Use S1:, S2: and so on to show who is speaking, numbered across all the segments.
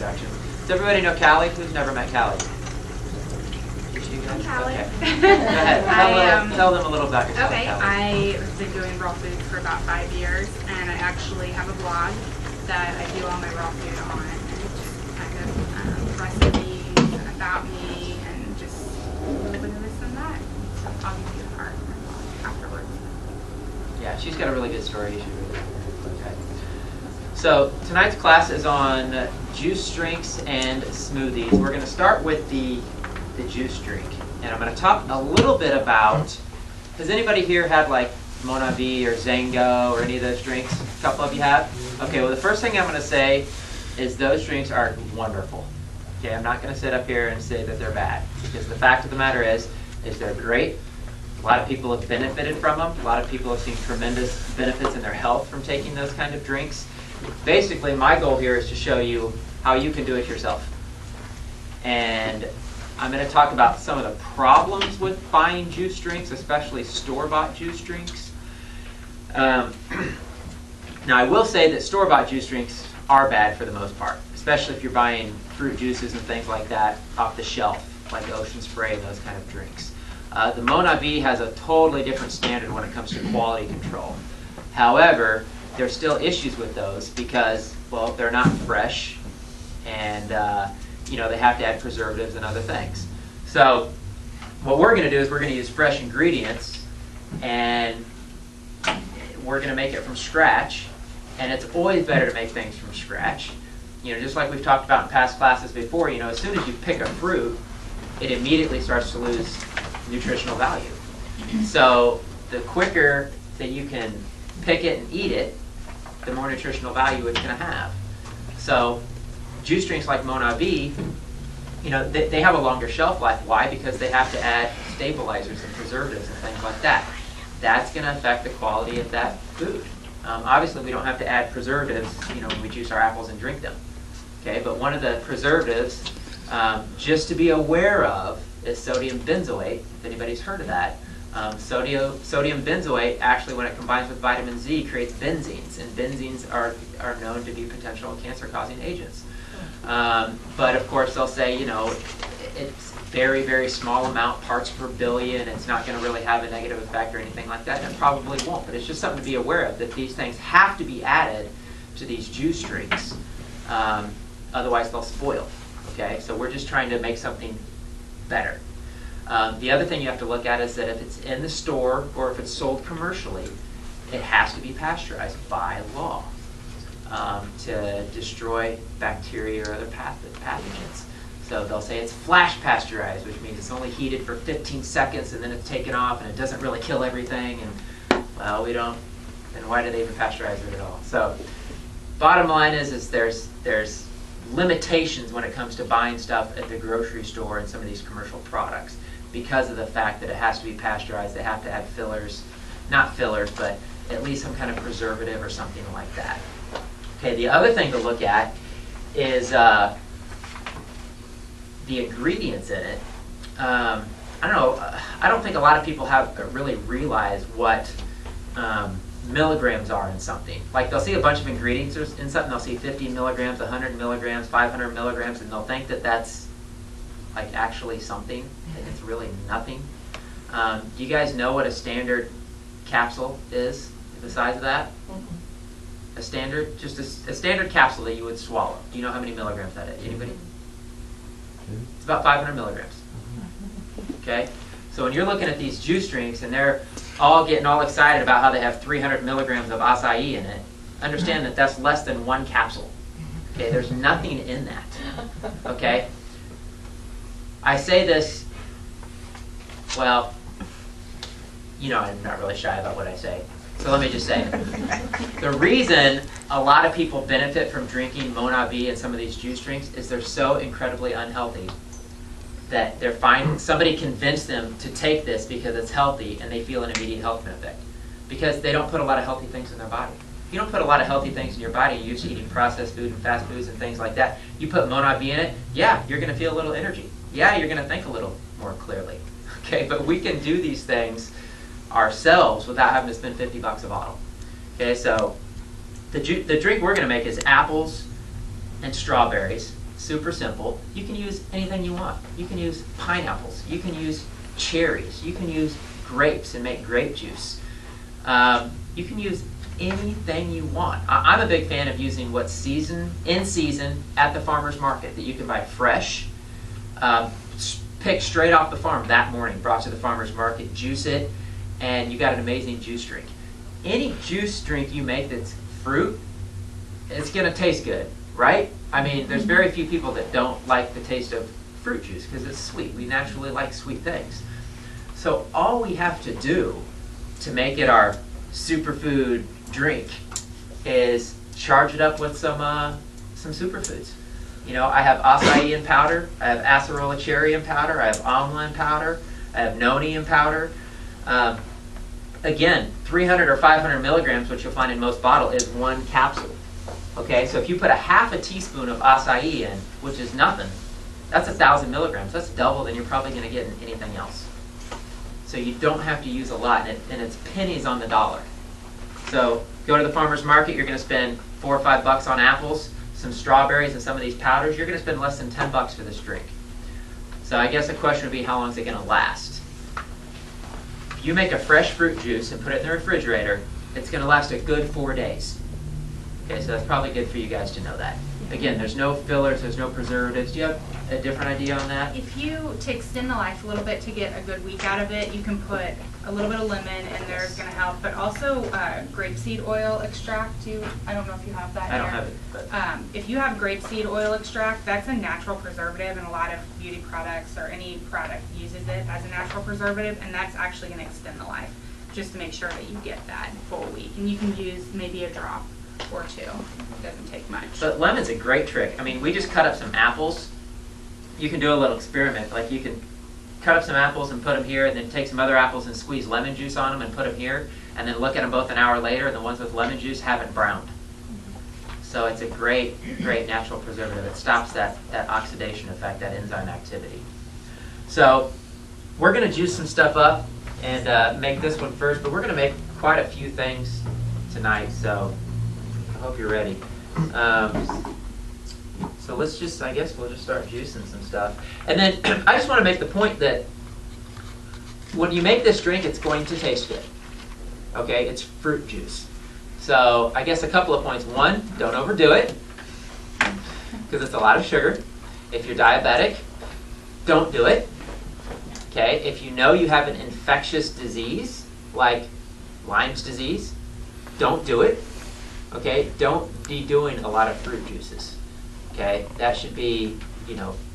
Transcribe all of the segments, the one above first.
S1: introductions. Does everybody know Callie? Who's never met Callie?
S2: I'm Callie.
S1: Okay. Go ahead. Tell them a little about yourself.
S2: Okay,
S1: Callie.
S2: I've been doing raw foods for about 5 years, and I actually have a blog that I do all my raw food on, and just kind of recipes and about me, and just a little bit of this and that. So I'll give you a part of my blog afterwards.
S1: Yeah, she's got a really good story. You should read it. Okay. So tonight's class is on juice drinks and smoothies. We're going to start with the juice drink. And I'm going to talk a little bit about, has anybody here had like Monavi or Zango or any of those drinks? A couple of you have? Okay, well the first thing I'm going to say is those drinks are wonderful. Okay, I'm not going to sit up here and say that they're bad. Because the fact of the matter is they're great. A lot of people have benefited from them. A lot of people have seen tremendous benefits in their health from taking those kind of drinks. Basically, my goal here is to show you how you can do it yourself. And I'm going to talk about some of the problems with buying juice drinks, especially store-bought juice drinks. Now, I will say that store-bought juice drinks are bad for the most part, especially if you're buying fruit juices and things like that off the shelf, like Ocean Spray and those kind of drinks. The Monavi has a totally different standard when it comes to quality control. However, there's still issues with those because, well, they're not fresh, and they have to add preservatives and other things. So what we're going to do is we're going to use fresh ingredients, and we're going to make it from scratch. And it's always better to make things from scratch. Just like we've talked about in past classes before, as soon as you pick a fruit, it immediately starts to lose nutritional value. So the quicker that you can pick it and eat it, the more nutritional value it's going to have. So juice drinks like Monavi, they have a longer shelf life. Why? Because they have to add stabilizers and preservatives and things like that. That's going to affect the quality of that food. Obviously, we don't have to add preservatives, when we juice our apples and drink them. Okay, but one of the preservatives, just to be aware of, is sodium benzoate. If anybody's heard of that. Sodium benzoate, actually, when it combines with vitamin Z, creates benzenes, and benzenes are known to be potential cancer-causing agents. But of course, they'll say, it's very, very small amount, parts per billion. It's not going to really have a negative effect or anything like that, and it probably won't. But it's just something to be aware of, that these things have to be added to these juice drinks. Otherwise, they'll spoil. Okay, so we're just trying to make something better. The other thing you have to look at is that if it's in the store or if it's sold commercially, it has to be pasteurized by law to destroy bacteria or other pathogens. So they'll say it's flash pasteurized, which means it's only heated for 15 seconds and then it's taken off and it doesn't really kill everything. And well, we don't. Then why do they even pasteurize it at all? So bottom line is there's limitations when it comes to buying stuff at the grocery store and some of these commercial products because of the fact that it has to be pasteurized. They have to add fillers, not fillers, but at least some kind of preservative or something like that. Okay, the other thing to look at is the ingredients in it. I don't know, I don't think a lot of people have really realized what milligrams are in something. Like they'll see a bunch of ingredients in something, they'll see 50 milligrams, 100 milligrams, 500 milligrams, and they'll think that that's like actually something, and it's really nothing. Do you guys know what a standard capsule is, the size of that? A standard, just a standard capsule that you would swallow. Do you know how many milligrams that is? Anybody? It's about 500 milligrams. Okay? So when you're looking at these juice drinks and they're all getting all excited about how they have 300 milligrams of acai in it, understand that that's less than one capsule. Okay? There's nothing in that. Okay? I say this, well, I'm not really shy about what I say. So let me just say, the reason a lot of people benefit from drinking Monavi and some of these juice drinks is they're so incredibly unhealthy that they're finding somebody convinced them to take this because it's healthy and they feel an immediate health benefit because they don't put a lot of healthy things in their body. If you don't put a lot of healthy things in your body, you're used to eating processed food and fast foods and things like that. You put Monavi in it, yeah, you're going to feel a little energy. Yeah, you're going to think a little more clearly. Okay, but we can do these things ourselves without having to spend $50 a bottle. Okay, so the drink we're going to make is apples and strawberries. super simple. You can use anything you want. You can use pineapples. You can use cherries. You can use grapes and make grape juice. You can use anything you want. I'm a big fan of using what's in season at the farmer's market that you can buy fresh, picked straight off the farm that morning, brought to the farmer's market, juice it, and you got an amazing juice drink. Any juice drink you make that's fruit, it's going to taste good, right? I mean, there's very few people that don't like the taste of fruit juice because it's sweet. We naturally like sweet things. So all we have to do to make it our superfood drink is charge it up with some superfoods. You know, I have acai in powder, I have acerola cherry in powder, I have amla in powder, I have noni in powder. Again, 300 or 500 milligrams, which you'll find in most bottle, is one capsule. Okay, so if you put a half a teaspoon of acai in, which is nothing, that's 1,000 milligrams. That's double than you're probably going to get in anything else. So you don't have to use a lot, and it's pennies on the dollar. So go to the farmer's market, you're going to spend $4 or $5 on apples, some strawberries, and some of these powders. You're going to spend less than $10 for this drink. So I guess the question would be, how long is it going to last? If you make a fresh fruit juice and put it in the refrigerator, it's going to last a good 4 days. Okay, so that's probably good for you guys to know that. Again, there's no fillers, there's no preservatives. Do you have a different idea on that?
S2: If you to extend the life a little bit to get a good week out of it, you can put a little bit of lemon in there, it's going to help. But also grapeseed oil extract. I don't know if you have that.
S1: I don't have it. But
S2: if you have grapeseed oil extract, that's a natural preservative, and a lot of beauty products or any product uses it as a natural preservative, and that's actually going to extend the life, just to make sure that you get that full week. And you can use maybe a drop or two. It doesn't take much.
S1: But lemon's a great trick. I mean, we just cut up some apples. You can do a little experiment. Like, you can cut up some apples and put them here, and then take some other apples and squeeze lemon juice on them and put them here, and then look at them both an hour later, and the ones with lemon juice haven't browned. So it's a great, great natural preservative. It stops that oxidation effect, that enzyme activity. So we're going to juice some stuff up and make this one first, but we're going to make quite a few things tonight, so I hope you're ready. So let's just, I guess we'll just start juicing some stuff. And then I just want to make the point that when you make this drink, it's going to taste good. Okay, it's fruit juice. So I guess a couple of points. One, don't overdo it, because it's a lot of sugar. If you're diabetic, don't do it. Okay, if you know you have an infectious disease, like Lyme's disease, don't do it. Okay, don't be doing a lot of fruit juices. Okay, that should be,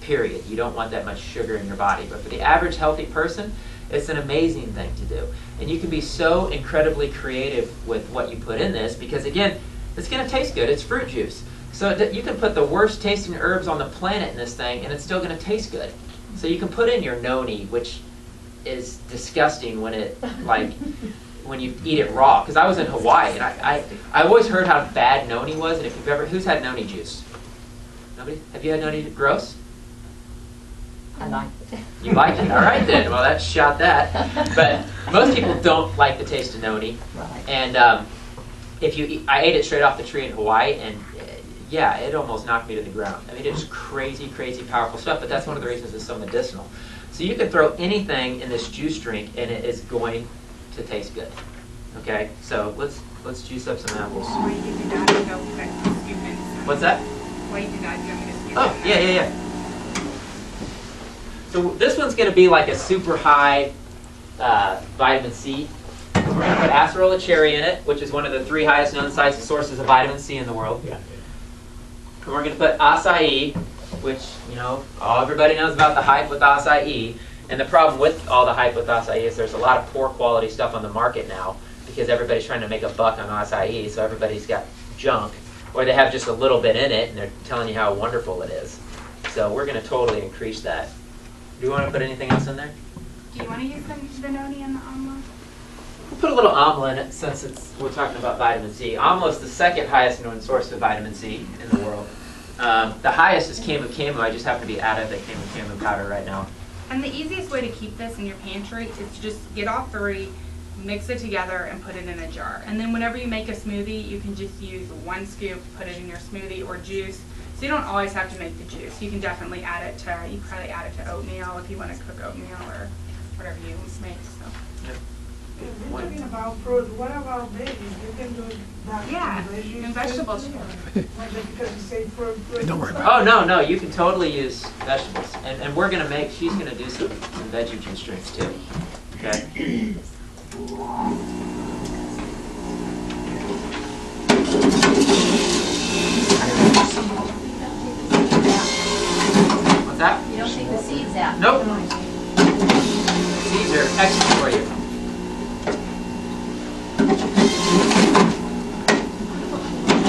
S1: period. You don't want that much sugar in your body. But for the average healthy person, it's an amazing thing to do. And you can be so incredibly creative with what you put in this, because again, it's going to taste good. It's fruit juice. So you can put the worst tasting herbs on the planet in this thing, and it's still going to taste good. So you can put in your noni, which is disgusting when it, when you eat it raw. Because I was in Hawaii, and I always heard how bad noni was. And if you've ever, who's had noni juice? Nobody? Have you had noni? Gross?
S3: I like it.
S1: You like it? All right then. Well, that shot that. But most people don't like the taste of noni.
S3: Right.
S1: And I ate it straight off the tree in Hawaii, and yeah, it almost knocked me to the ground. I mean, it's crazy, crazy powerful stuff. But that's one of the reasons it's so medicinal. So you can throw anything in this juice drink, and it is going to taste good. Okay. So let's juice up some apples.
S2: Why you do that? You go quick. Scoop in.
S1: What's that?
S2: Why you do that? You want me to scoop
S1: Oh,
S2: in?
S1: yeah. So this one's going to be like a super high vitamin C. We're going to put acerola cherry in it, which is one of the 3 highest known sources of vitamin C in the world. Yeah. And we're going to put acai, which, everybody knows about the hype with acai. And the problem with all the hype with acai is there's a lot of poor quality stuff on the market now, because everybody's trying to make a buck on acai, so everybody's got junk. Or they have just a little bit in it, and they're telling you how wonderful it is. So we're going to totally increase that. Do you want to put anything else in there?
S2: Do you want to use the noni and the amla?
S1: We'll put a little amla in it, since we're talking about vitamin C. Amla is the 2nd highest known source of vitamin C in the world. The highest is camu camu. I just happen to be out of the camu camu powder right now.
S2: And the easiest way to keep this in your pantry is to just get all 3, mix it together, and put it in a jar. And then whenever you make a smoothie, you can just use 1 scoop, put it in your smoothie or juice, So you don't always have to make the juice. You can definitely add it to, you can probably add it to oatmeal if you want to cook oatmeal or whatever you make. So.
S4: We're talking about fruit. What about veggies? You can do that.
S2: Yeah, and vegetables too.
S4: Because you say fruit.
S5: Don't worry about
S1: Oh, no, no, you can totally use vegetables. And we're going to make, she's going to do some veggie juice drinks too. Okay? What's that?
S3: You don't take the seeds out.
S1: Nope. Seeds are excellent for you.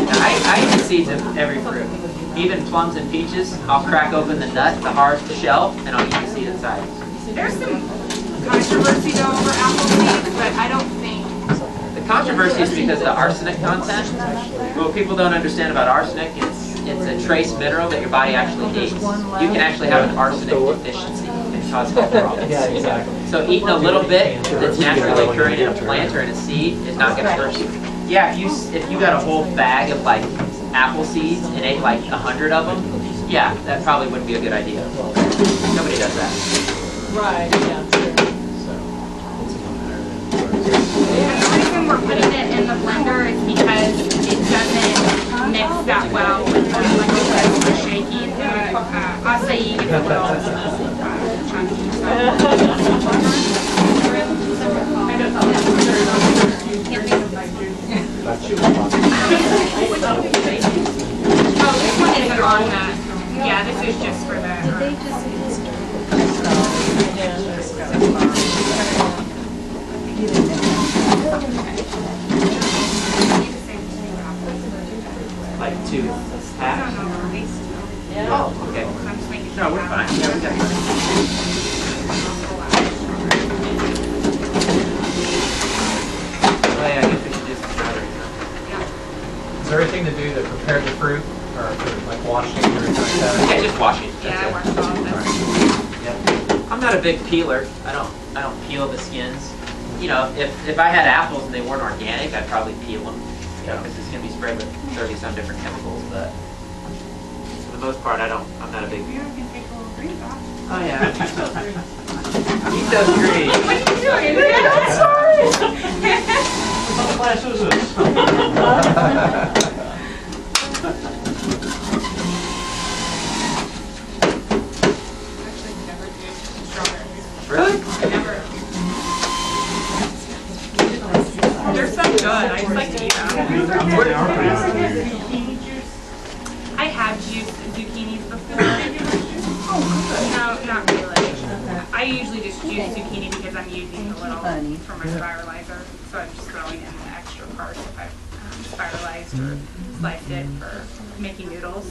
S1: Now, I eat the seeds of every fruit. Even plums and peaches, I'll crack open the nut, the hard shell, and I'll eat the seed inside.
S2: There's some controversy though over apple seeds, but I don't think.
S1: The controversy is because of the arsenic content. What people don't understand about arsenic is it's a trace mineral that your body actually needs. You can actually have an arsenic deficiency and cause health problems.
S5: Yeah, exactly.
S1: So eating a little bit that's naturally occurring in a plant or in a seed is not going to hurt you. Yeah, if you got a whole bag of like apple seeds and ate like 100 of them, yeah, that probably wouldn't be a good idea. Nobody does that.
S3: Right, yeah.
S2: And the reason we're putting it in the blender is because it doesn't mix that well with the, like I said, the shaking. Acai is a little chunky. Oh, this one isn't on that. Yeah, this is just for the.
S1: Like 2 halves? Oh, okay. No, we're fine. Yeah, we got plenty. Oh yeah, I guess we should do some strawberries.
S5: Is there anything to do to prepare the fruit, or like washing or anything like that?
S1: Yeah, just wash it.
S2: Yeah, I
S1: That's
S2: washed all of this.
S1: it. Yeah. I'm not a big peeler. I don't peel the skins. You know, if I had apples and they weren't organic, I'd probably peel them. You know, because it's gonna be sprayed with 30-some different chemicals. But for the most part, I'm not a big.
S2: You can take a little green off.
S1: Oh yeah. Eat those greens.
S2: What are you doing? I'm sorry. Actually, never did strawberries.
S1: Really?
S2: Never. They're so good. I just like to eat them. I have juiced zucchinis before. No, not really. I usually just juice zucchini because I'm using the little for my spiralizer. So I'm just throwing in the extra parts if I've spiralized or sliced it for making noodles.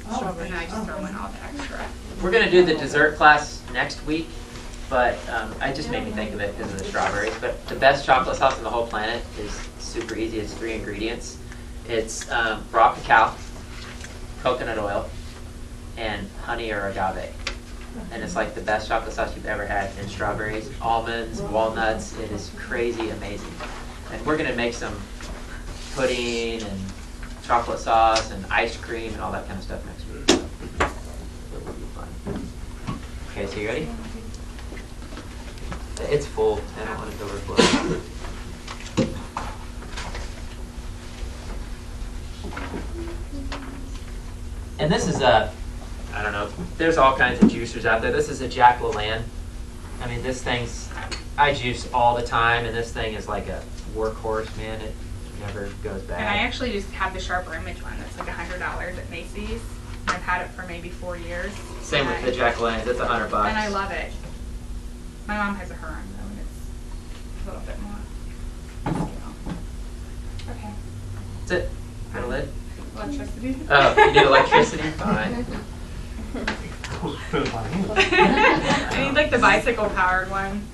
S2: And then I just throw in all the extra.
S1: We're gonna do the dessert class next week, but I just made me think of it because of the strawberries. But the best chocolate sauce on the whole planet is super easy. It's 3 ingredients. It's raw cacao, coconut oil, and honey or agave. And it's like the best chocolate sauce you've ever had. And strawberries, almonds, walnuts. It is crazy amazing. And we're gonna make some pudding and chocolate sauce and ice cream and all that kind of stuff next week. So it will be fun. Okay, so you ready? It's full. I don't want it to overflow. And this is I don't know, there's all kinds of juicers out there. This is a Jack LaLanne. I mean, this thing's, I juice all the time, and this thing is like a workhorse, man. It never goes bad.
S2: And I actually just have the sharper image one that's like $100 at Macy's. I've had it for maybe 4 years.
S1: Same with the Jack LaLanne's. It's $100.
S2: And I love it. My mom has a Huron though, and it's a little bit more. Okay.
S1: That's it. Got a lid?
S2: Electricity.
S1: Oh, you need electricity? Fine.
S2: I need like the bicycle powered one.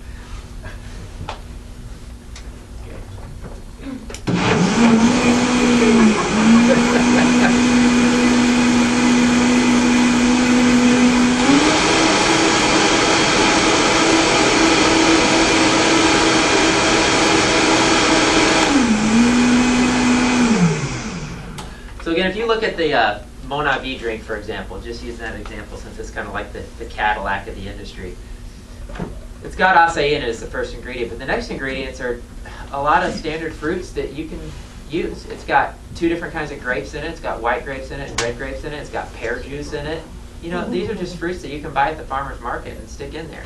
S2: So again, if you look at the
S1: Monavi drink, for example, just using that example since it's kind of like the Cadillac of the industry. It's got acai in it as the first ingredient, but the next ingredients are a lot of standard fruits that you can use. It's got 2 different kinds of grapes in it. It's got white grapes in it and red grapes in it. It's got pear juice in it. You know, these are just fruits that you can buy at the farmer's market and stick in there.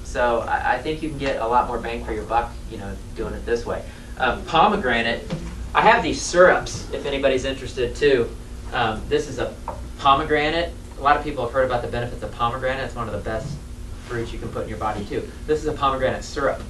S1: So I think you can get a lot more bang for your buck, you know, doing it this way. Pomegranate, I have these syrups if anybody's interested too. This is a pomegranate. A lot of people have heard about the benefits of pomegranate. It's one of the best fruits you can put in your body too. This is a pomegranate syrup.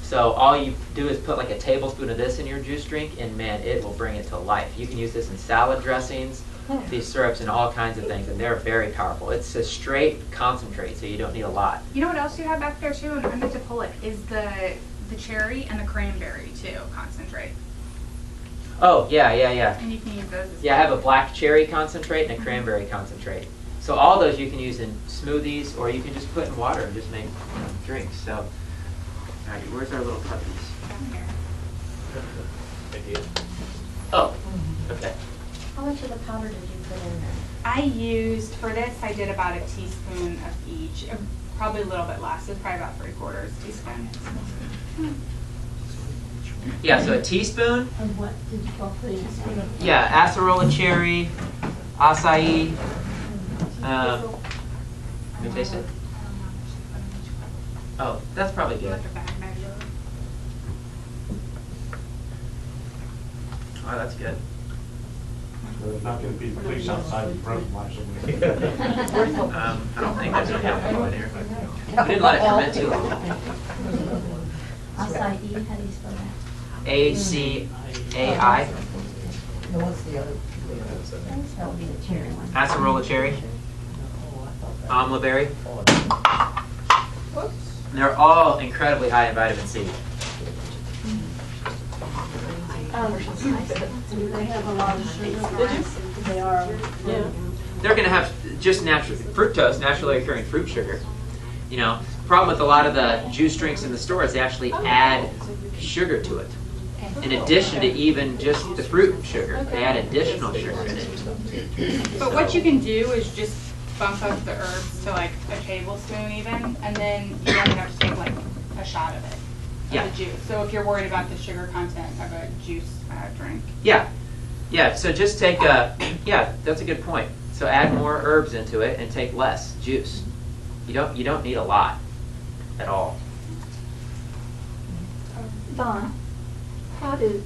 S1: So all you do is put like a tablespoon of this in your juice drink, and man, it will bring it to life. You can use this in salad dressings, these syrups, and all kinds of things, and they're very powerful. It's a straight concentrate, so you don't need a lot.
S2: You know what else you have back there too, and I meant to pull it, is the cherry and the cranberry too, concentrate.
S1: Oh, yeah.
S2: And you can use those as
S1: Yeah, I have a black cherry concentrate and a cranberry concentrate. So all those you can use in smoothies, or you can just put in water and just make, you know, drinks. So, all right, where's our little puppies?
S2: down here.
S1: Oh, okay.
S3: How much of the powder did you put in there?
S2: I used, for this, I did about a teaspoon of each, probably a little bit less, it's probably about 3/4 teaspoon.
S1: Yeah, so a teaspoon.
S3: And what did you all put in?
S1: Yeah, acerola cherry, acai. Let me taste it. Oh, that's probably good.
S2: Like a bag measure.
S1: Oh, that's good.
S6: There's not gonna be police outside in front of my somebody.
S1: I don't think there's any alcohol in here. We didn't let it ferment too long.
S3: Acai, how do you spell that?
S1: ACAI,
S7: No, what's the other?
S3: That would be the cherry one.
S1: acerola cherry, amla berry. They're all incredibly high in vitamin C.
S3: Do they have a lot of sugar? They are. Yeah.
S1: They're going to have just natural fructose, naturally occurring fruit sugar. You know, problem with a lot of the juice drinks in the stores, they actually add sugar to it. In addition to even just the fruit sugar, they add additional sugar in it.
S2: But what you can do is just bump up the herbs to like a tablespoon even, and then you only have to take like a shot of it,
S1: Yeah.
S2: of the juice. So if you're worried about the sugar content of a juice drink.
S1: Yeah, so just take yeah, that's a good point. So add more herbs into it and take less juice. You don't need a lot at all.
S8: Vaughn, how do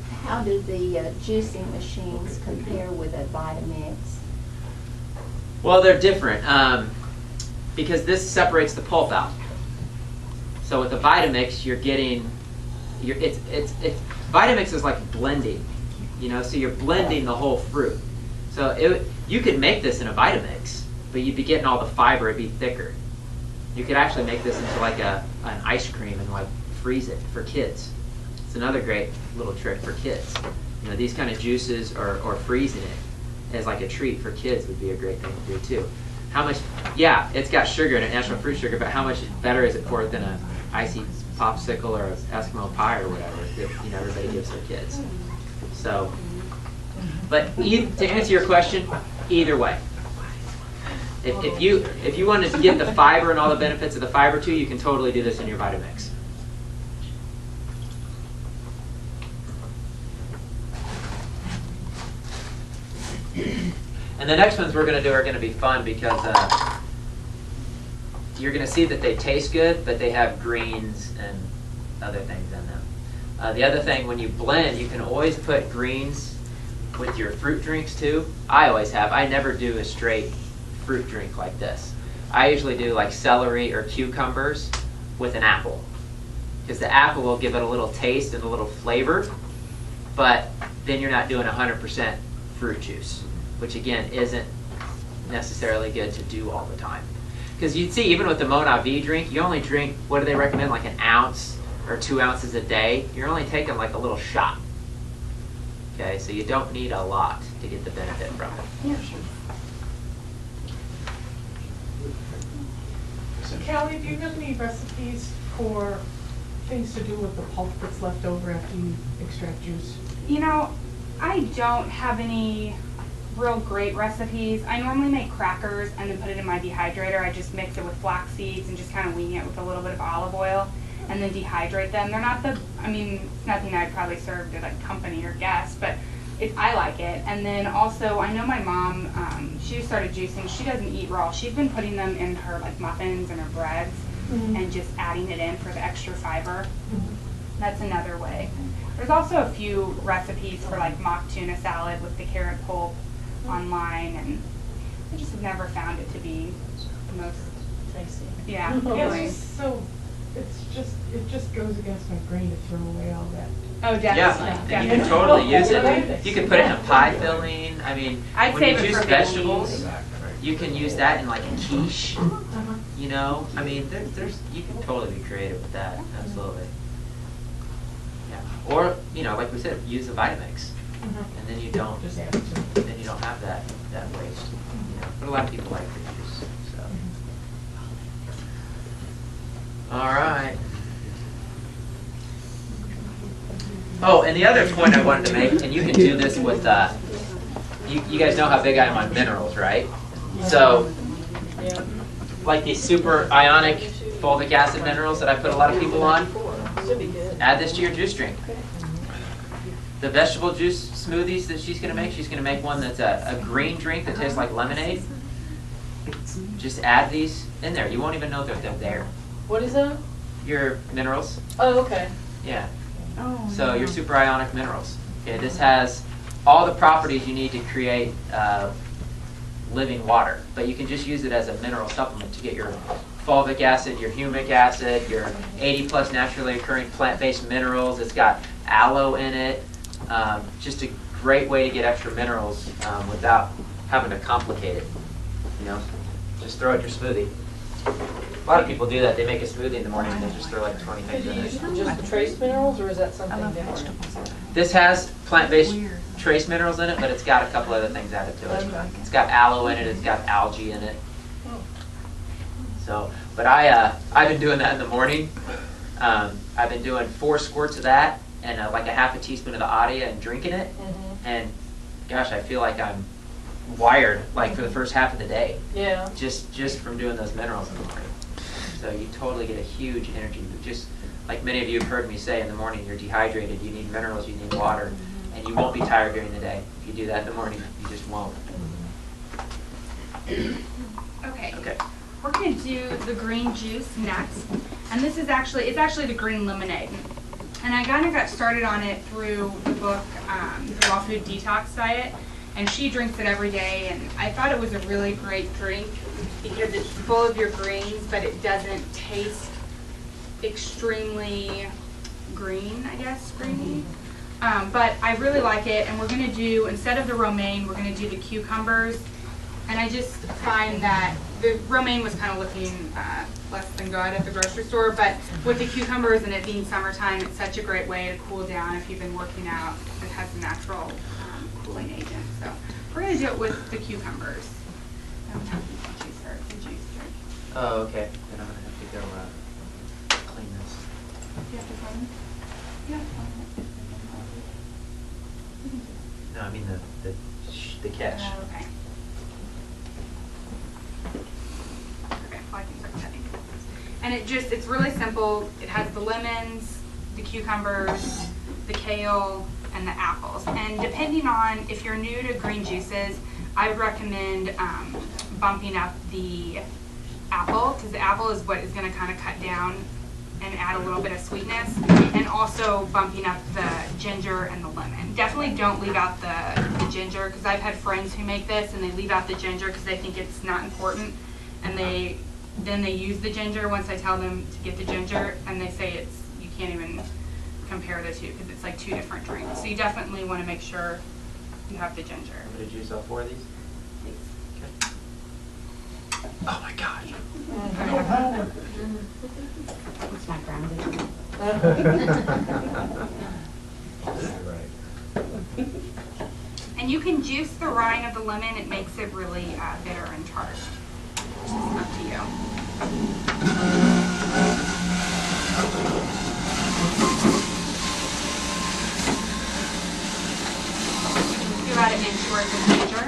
S8: the juicing machines compare with a Vitamix?
S1: Well, they're different because this separates the pulp out. So with the Vitamix, you're getting, Vitamix is like blending, you know. So you're blending the whole fruit. So you could make this in a Vitamix, but you'd be getting all the fiber. It'd be thicker. You could actually make this into like an ice cream and like freeze it for kids. It's another great little trick for kids. You know, these kind of juices or freezing it as like a treat for kids would be a great thing to do too. How much? Yeah, it's got sugar in it, natural fruit sugar, but how much better is it for it than an icy popsicle or an Eskimo pie or whatever that, you know, everybody gives their kids? So, but to answer your question, either way. If you wanted to get the fiber and all the benefits of the fiber too, you can totally do this in your Vitamix. And the next ones we're going to do are going to be fun because you're going to see that they taste good, but they have greens and other things in them. The other thing, when you blend, you can always put greens with your fruit drinks too. I always have. I never do a straight fruit drink like this. I usually do like celery or cucumbers with an apple, because the apple will give it a little taste and a little flavor, but then you're not doing 100% fruit juice, which again isn't necessarily good to do all the time. Because you'd see even with the Monavi drink, you only drink, what do they recommend, like an ounce or 2 ounces a day. You're only taking like a little shot. Okay, so you don't need a lot to get the benefit from it.
S3: Yeah, sure.
S4: So Callie, do you have any recipes for things to do with the pulp that's left over after you extract juice?
S2: You know, I don't have any real great recipes. I normally make crackers and then put it in my dehydrator. I just mix it with flax seeds and just kind of wing it with a little bit of olive oil and then dehydrate them. They're not the, I mean, it's nothing I'd probably serve to like company or guests, but I like it. And then also, I know my mom, she started juicing. She doesn't eat raw. She's been putting them in her like muffins and her breads and just adding it in for the extra fiber. That's another way. There's also a few recipes for like mock tuna salad with the carrot pulp online, and I just have never found it to be the most
S3: Tasty.
S2: yeah.
S4: It's
S2: Really.
S4: just so, it just goes against my grain to throw away all that.
S2: Oh, definitely.
S1: Yeah, and you
S2: definitely.
S1: can totally use it. You can put it in a pie filling. I mean,
S2: I'd
S1: when you
S2: save it
S1: juice
S2: for
S1: vegetables,
S2: babies.
S1: you can use that in like a quiche. You know, I mean, there's you can totally be creative with that. Absolutely. Yeah. Or like we said, use a Vitamix, and then you don't
S7: Just add it to
S1: then you don't have that waste. But a lot of people like the juice. So. All right. Oh, and the other point I wanted to make, and you can do this with, you guys know how big I am on minerals, right? So, like these super ionic fulvic acid minerals that I put a lot of people on, add this to your juice drink. The vegetable juice smoothies that she's going to make one that's a green drink that tastes like lemonade. Just add these in there. You won't even know that they're there.
S3: What is that?
S1: Your minerals,
S3: Oh, okay.
S1: yeah.
S2: Oh,
S1: So your super ionic minerals. Okay, this has all the properties you need to create living water, but you can just use it as a mineral supplement to get your fulvic acid, your humic acid, your 80 plus naturally occurring plant-based minerals. It's got aloe in it. Just a great way to get extra minerals without having to complicate it. Just throw it in your smoothie. A lot of people do that. They make a smoothie in the morning and they just throw like 20 things in it.
S3: Just trace minerals, or is that something different?
S1: This has plant-based trace minerals in it, but it's got a couple other things added to it.
S3: Okay.
S1: It's got aloe in it. It's got algae in it. So, but I've been doing that in the morning. I've been doing 4 squirts of that and like a half a teaspoon of the Adia and drinking it. And gosh, I feel like I'm wired like for the first half of the day.
S3: Yeah.
S1: Just from doing those minerals in the morning. So you totally get a huge energy boost. Just like many of you have heard me say, in the morning you're dehydrated, you need minerals, you need water, and you won't be tired during the day. If you do that in the morning, you just won't.
S2: Okay.
S1: Okay.
S2: We're going to do the green juice next. And this is actually the green lemonade. And I kind of got started on it through the book, The Raw Food Detox Diet. And she drinks it every day. And I thought it was a really great drink because it's full of your greens, but it doesn't taste extremely green, I guess, greeny. But I really like it. And we're going to do, instead of the romaine, we're going to do the cucumbers. And I just find that the romaine was kind of looking less than good at the grocery store, but with the cucumbers and it being summertime, it's such a great way to cool down if you've been working out. It has a natural cooling agent. So we're going to do it with the cucumbers. I don't have to juice her. It's a juice drink.
S1: Oh, okay. Then I'm going to have to go clean this.
S2: Do you have to clean it? Yeah,
S1: No, I mean the catch.
S2: okay. Okay, well, I can start cutting. And it's really simple. It has the lemons, the cucumbers, the kale, and the apples. And depending on, if you're new to green juices, I would recommend bumping up the apple, because the apple is what is going to kind of cut down and add a little bit of sweetness, and also bumping up the ginger and the lemon. Definitely don't leave out the ginger, because I've had friends who make this and they leave out the ginger because they think it's not important, and then they use the ginger once I tell them to get the ginger, and they say you can't even compare the two because it's like 2 different drinks. So you definitely want to make sure you have the ginger.
S1: I'm going to juice all 4 of these.
S2: Please.
S1: Okay. Oh my gosh.
S8: It's not grounded.
S2: And you can juice the rind of the lemon. It makes it really bitter and tart. It's just up to you. Do about an inch worth of ginger.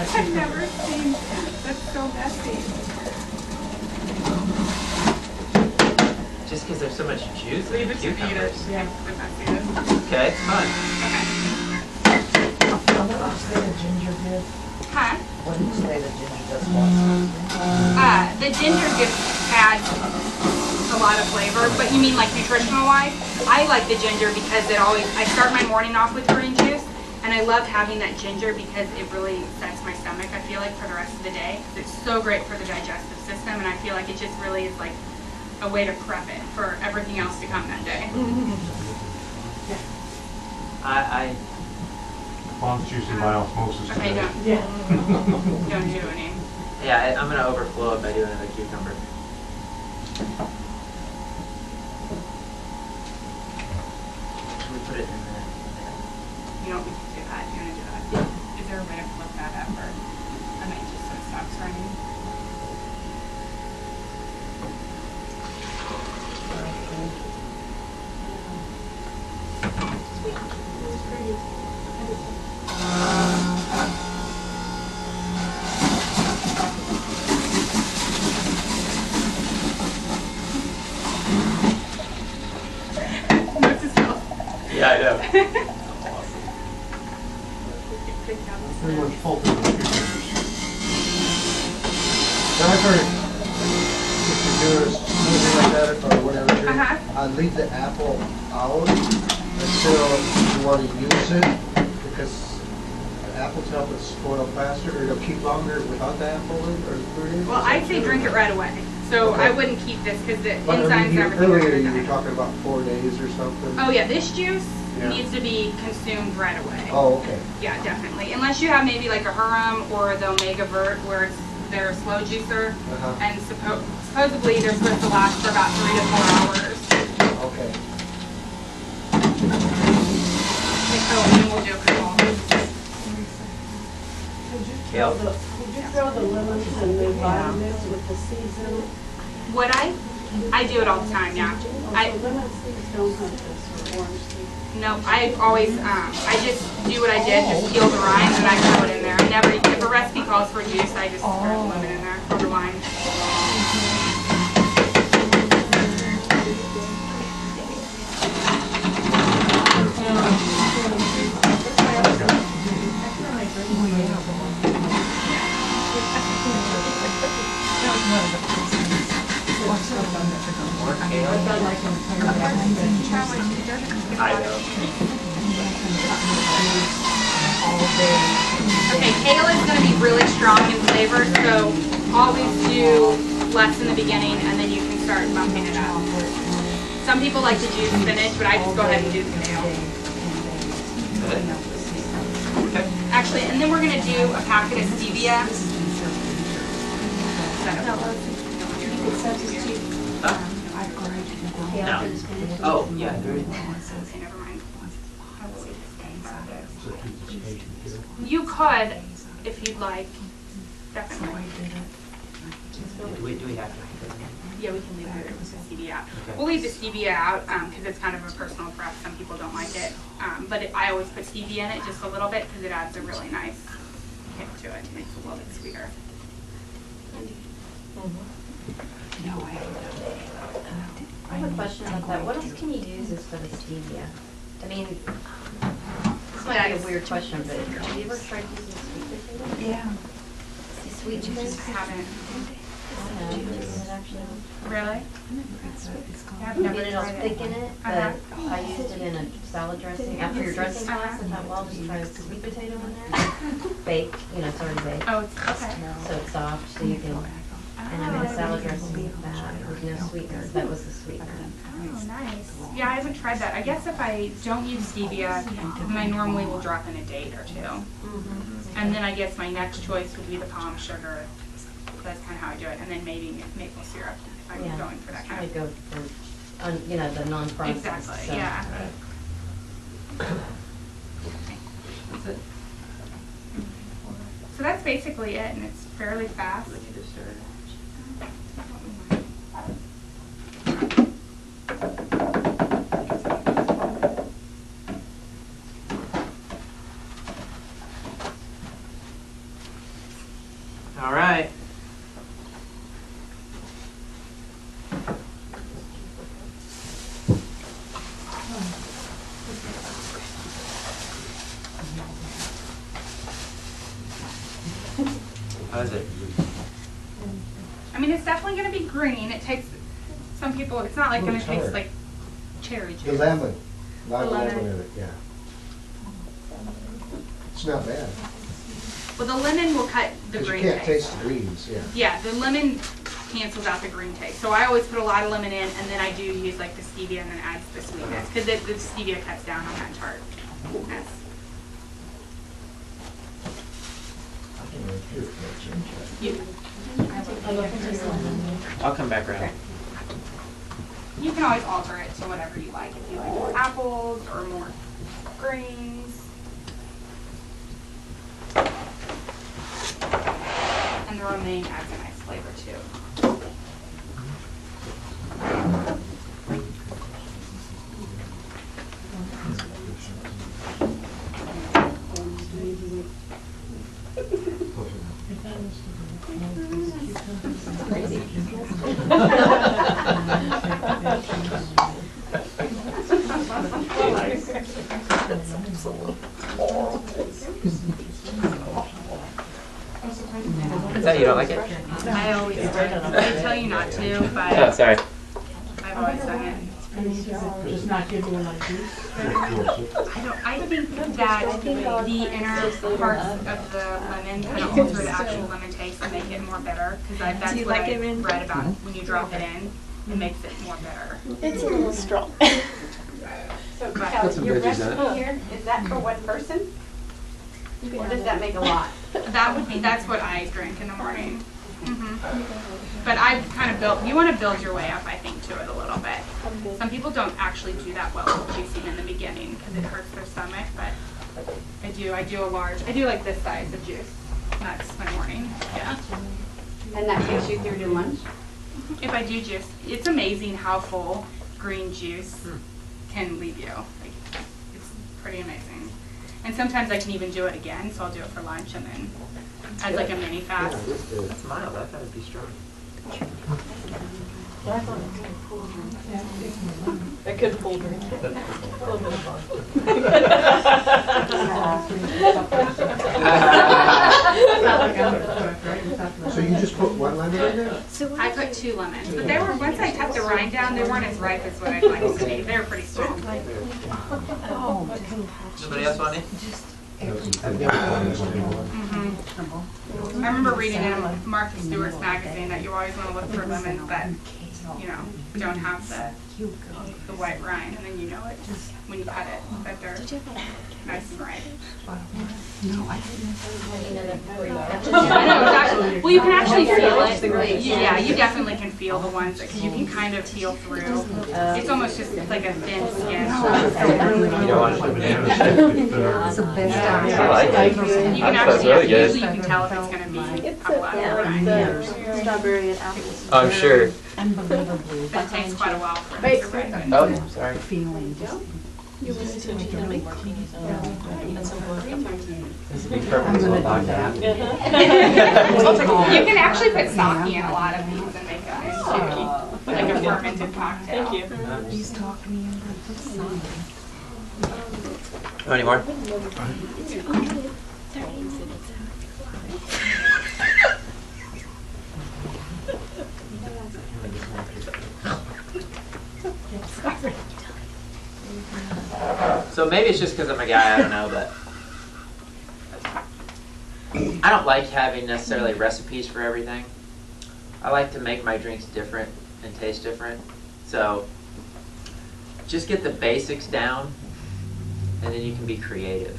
S2: I've never seen, that's so messy.
S1: Just because there's so much juice
S2: Leave
S1: in
S2: it to Peter.
S1: cucumbers.
S2: Yeah. The messiness.
S1: Okay, it's fun.
S2: Okay.
S7: What did you say the ginger did?
S2: Huh?
S7: What did you say the ginger does once?
S2: The ginger just adds a lot of flavor, but you mean like nutritional wise? I like the ginger because I start my morning off with green juice, and I love having that ginger because it really sets my stomach, I feel like, for the rest of the day. It's so great for the digestive system, and I feel like it just really is like a way to prep it for everything else to come that day.
S1: I
S6: Vaughn's juicing by osmosis
S2: Okay,
S6: today.
S2: don't do any.
S1: yeah, I'm gonna overflow it by doing another cucumber. Should we put it in there?
S2: You don't need to do that. You're gonna do that. Is there a way to flip that up, or I might just so it stops running? What's it smell?
S1: Yeah, I know.
S6: Pretty much pulp in the cucumbers. Now I've heard if you do a smoothie like that or whatever,
S2: Uh-huh.
S6: leave the apple out until you want to use it, because the apples help it spoil faster, or it'll keep longer without the apple in, or fruit.
S2: Well, I'd say drink it right away. So
S6: Okay.
S2: I wouldn't keep this because the
S6: But I
S2: enzymes
S6: mean,
S2: and everything are
S6: earlier
S2: gonna
S6: you were
S2: die.
S6: talking about 4 days or something.
S2: Oh yeah, this juice
S6: Yeah.
S2: needs to be consumed right away.
S6: Oh, okay.
S2: Yeah, definitely. Unless you have maybe like a Hurum or the Omega Vert where they're a slow juicer,
S6: Uh-huh.
S2: and supposedly they're supposed to last for about 3 to 4 hours.
S6: Okay.
S2: Oh, and then we'll do a couple.
S1: Kale.
S3: Would you throw the lemons and the vitamins with the season?
S2: Would I do it all the time, yeah.
S3: Also, lemon seeds don't have this, or orange seeds.
S2: No, I always, I just do what I did, just peel the rind and I throw it in there. I never, if a recipe calls for juice, I just throw the lemon in there, or the lime.
S1: More kale. I know.
S2: Okay, kale is going to be really strong in flavor, so always do less in the beginning and then you can start bumping it up. Some people like to juice spinach, but I just go ahead and do the kale.
S1: Okay.
S2: Actually, and then we're going to do a packet of stevia.
S1: Huh? No. Oh, yeah. There is.
S2: Okay, never mind. You could, if you'd like, definitely.
S1: Do we have to?
S2: Yeah, we can leave the stevia out.
S1: Okay.
S2: We'll leave the stevia out because it's kind of a personal preference. Some people don't like it. But I always put stevia in it just a little bit because it adds a really nice kick to it. It makes it a little bit sweeter.
S9: I have a question about that. What else can you use as for the stevia? I mean, this might be a weird question, but have you ever tried using sweet potato?
S3: Yeah.
S9: Sweet potato?
S2: I haven't. Really? Yeah, I've
S9: I mean,
S2: never
S9: it'll
S2: tried it.
S9: thicken it, but I used it in a salad dressing. After your dressing class, I thought, well, I'll just try sweet potato in there. Bake, it's already baked.
S2: Oh, it's okay.
S9: So it's soft, so you can, and I made a salad dressing with that, with no sweeteners. That was the sweetener.
S2: Oh, nice. Yeah, I haven't tried that. I guess if I don't use stevia, then I normally will drop in a date or two. And then I guess my next choice would be the palm sugar. That's kind of how I do it. And then maybe maple syrup if I'm going for that kind
S9: I'd
S2: of.
S9: go for, the non-processed.
S2: Exactly,
S9: so.
S2: yeah.
S1: That's it.
S2: So that's basically it, and it's fairly fast.
S1: We need to stir. How is it?
S2: I mean, it's definitely gonna be green. It takes, some people, it's not like
S6: Oh,
S2: gonna
S6: it's
S2: taste
S6: hard.
S2: like cherry juice.
S6: The lemon, a lot of
S2: The
S6: lemon
S2: lemon.
S6: in it, yeah. It's not bad,
S2: Well, the lemon will cut the
S6: because you
S2: green
S6: can't
S2: taste.
S6: taste the greens, yeah.
S2: Yeah, the lemon cancels out the green taste. So I always put a lot of lemon in, and then I do use like the stevia and then adds the sweetness, because the stevia cuts down on that tart. Yes. You,
S1: I'll come back around.
S2: you can always alter it to whatever you like. If you like more apples or more greens. And the romaine adds a nice flavor too.
S1: Is that you don't like it?
S2: I always do. I tell you not to,
S1: Oh,
S2: but
S1: sorry.
S2: I've always done it.
S4: Just not giving them like juice.
S2: I think that the inner parts of the lemon kind of alter the actual lemon taste and make it more bitter. Because that's what I read about when you drop it in, it makes it more bitter.
S3: It's a little strong.
S10: So
S2: But-
S10: Kelly, your recipe here, is that for one person? Or does that make a lot?
S2: That's what I drink in the morning. But I've kind of built, you want to build your way up, I think, to it a little bit. Some people don't actually do that well with juicing in the beginning because it hurts their stomach, but I do like this size of juice. That's my morning, yeah.
S10: And that takes you through to lunch?
S2: If I do juice, it's amazing how full green juice can leave you. Like, it's pretty amazing. And sometimes I can even do it again, so I'll do it for lunch and then as like a mini fast.
S1: That's mild. I thought it'd be strong.
S3: A good full drink.
S6: So you just put one lemon in there?
S2: I put 2 lemons, but they were, once I cut the rind down, they weren't as ripe as what I'd like them to be. They were pretty small.
S1: Nobody else want any?
S2: I remember reading in Martha Stewart's magazine that you always want to look for lemons that, you know, don't have the white rind, and then you know it just when you cut it that they're nice and ripe. I know, exactly. Well, you can actually feel it. Yeah, you definitely can feel the ones that, because you can kind of feel through. It's almost just like a thin skin.
S1: You don't want to I like it.
S2: You can
S1: That's
S2: actually,
S1: really good.
S2: usually you can tell if it's going to be a lot of rind.
S3: Strawberry and apple.
S1: I'm sure.
S2: But it takes quite a while for it to ripen.
S1: Oh, sorry.
S3: You listen to me really working. That's important.
S1: This would be perfect for a podcast.
S2: You can actually put sake in a lot of these and make them into like a fermented cocktail.
S3: Thank you.
S1: Oh, any more? So maybe it's just because I'm a guy, I don't know, but I don't like having necessarily recipes for everything. I like to make my drinks different and taste different. So just get the basics down and then you can be creative.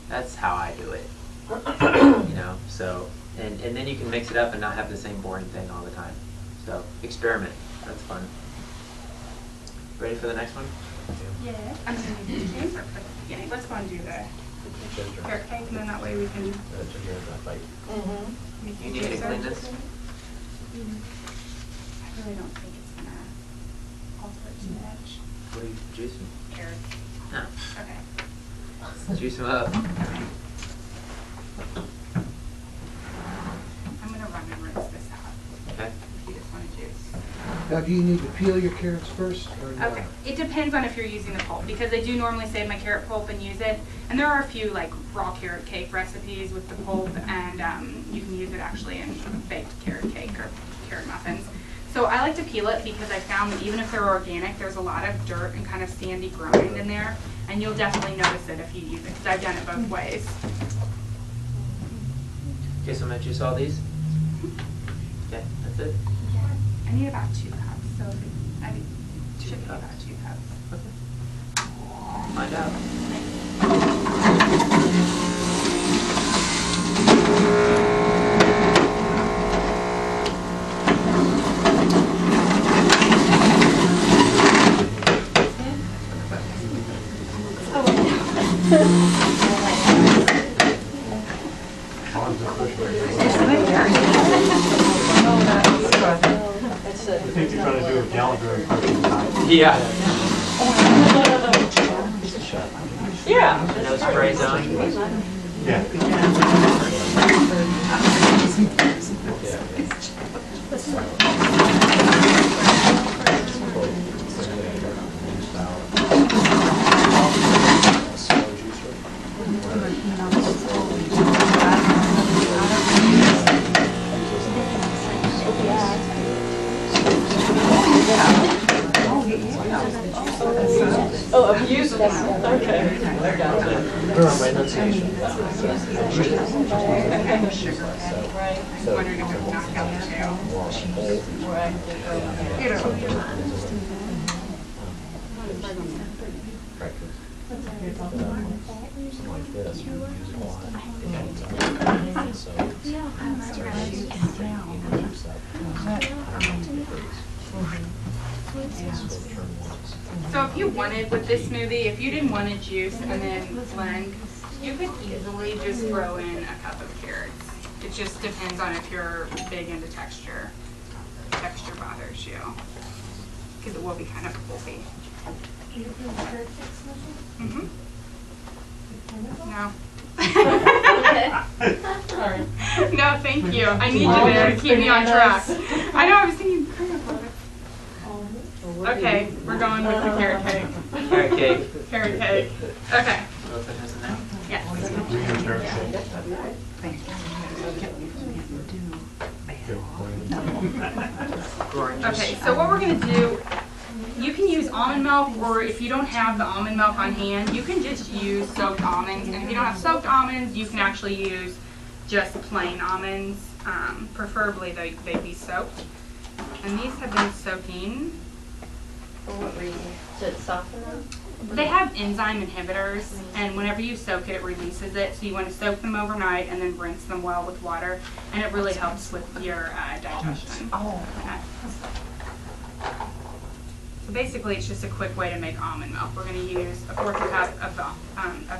S1: That's how I do it. You know, so and then you can mix it up and not have the same boring thing all the time. So experiment. That's fun. Ready for the next one?
S2: Yeah. I'm going to do the or put the beginning. Let's go and do the carrot cake, and then that way we can.
S1: You need me to clean this?
S2: I really don't think it's going to alter it too much.
S1: What are you juicing?
S2: Carrots.
S1: No.
S2: Okay.
S1: Juice them up.
S2: I'm going to run and rinse this out.
S1: Okay.
S2: If you just want to juice.
S6: Now, Now, do you need to peel your carrots first or not?
S2: Okay, it depends on if you're using the pulp, because I do normally save my carrot pulp and use it. And there are a few like raw carrot cake recipes with the pulp, and you can use it actually in baked carrot cake or carrot muffins. So I like to peel it because I found that even if they're organic, there's a lot of dirt and kind of sandy grind in there, and you'll definitely notice it if you use it, because I've done it both ways.
S1: Okay, so I'm gonna juice all these. Okay, that's it.
S2: I need about 2 cups, so I mean, should be about 2 cups.
S1: Find out.
S3: I think you're trying to do a Gallagher impression.
S1: Yeah.
S3: Yeah.
S1: No spray zone.
S3: Yeah.
S11: Oh, abuse. Okay.
S6: Her on my enunciation.
S11: Right.
S2: Wondering if it would knock out the tail. So if you wanted with this smoothie, if you didn't want to juice and then blend, you could easily just throw in a cup of carrots. It just depends on if you're big into texture. Texture bothers you, because it will be kind of pulpy. Mm-hmm. No.
S11: Sorry.
S2: No, thank you. I need you there to keep me on track. I know, I was thinking peanut butter. Okay, we're going with the carrot cake.
S1: Carrot cake.
S2: Carrot cake. Okay.
S1: We'll put this in there.
S2: Yes. Okay, so what we're going to do, you can use almond milk, or if you don't have the almond milk on hand, you can just use soaked almonds. And if you don't have soaked almonds, you can actually use just plain almonds. Preferably they'd be soaked. And these have been soaking.
S9: For what reason? To soften them?
S2: They have enzyme inhibitors, and whenever you soak it, it releases it. So you want to soak them overnight and then rinse them well with water, and it really helps with your digestion.
S11: Oh.
S2: So basically, it's just a quick way to make almond milk. We're going to use a 1/4 cup of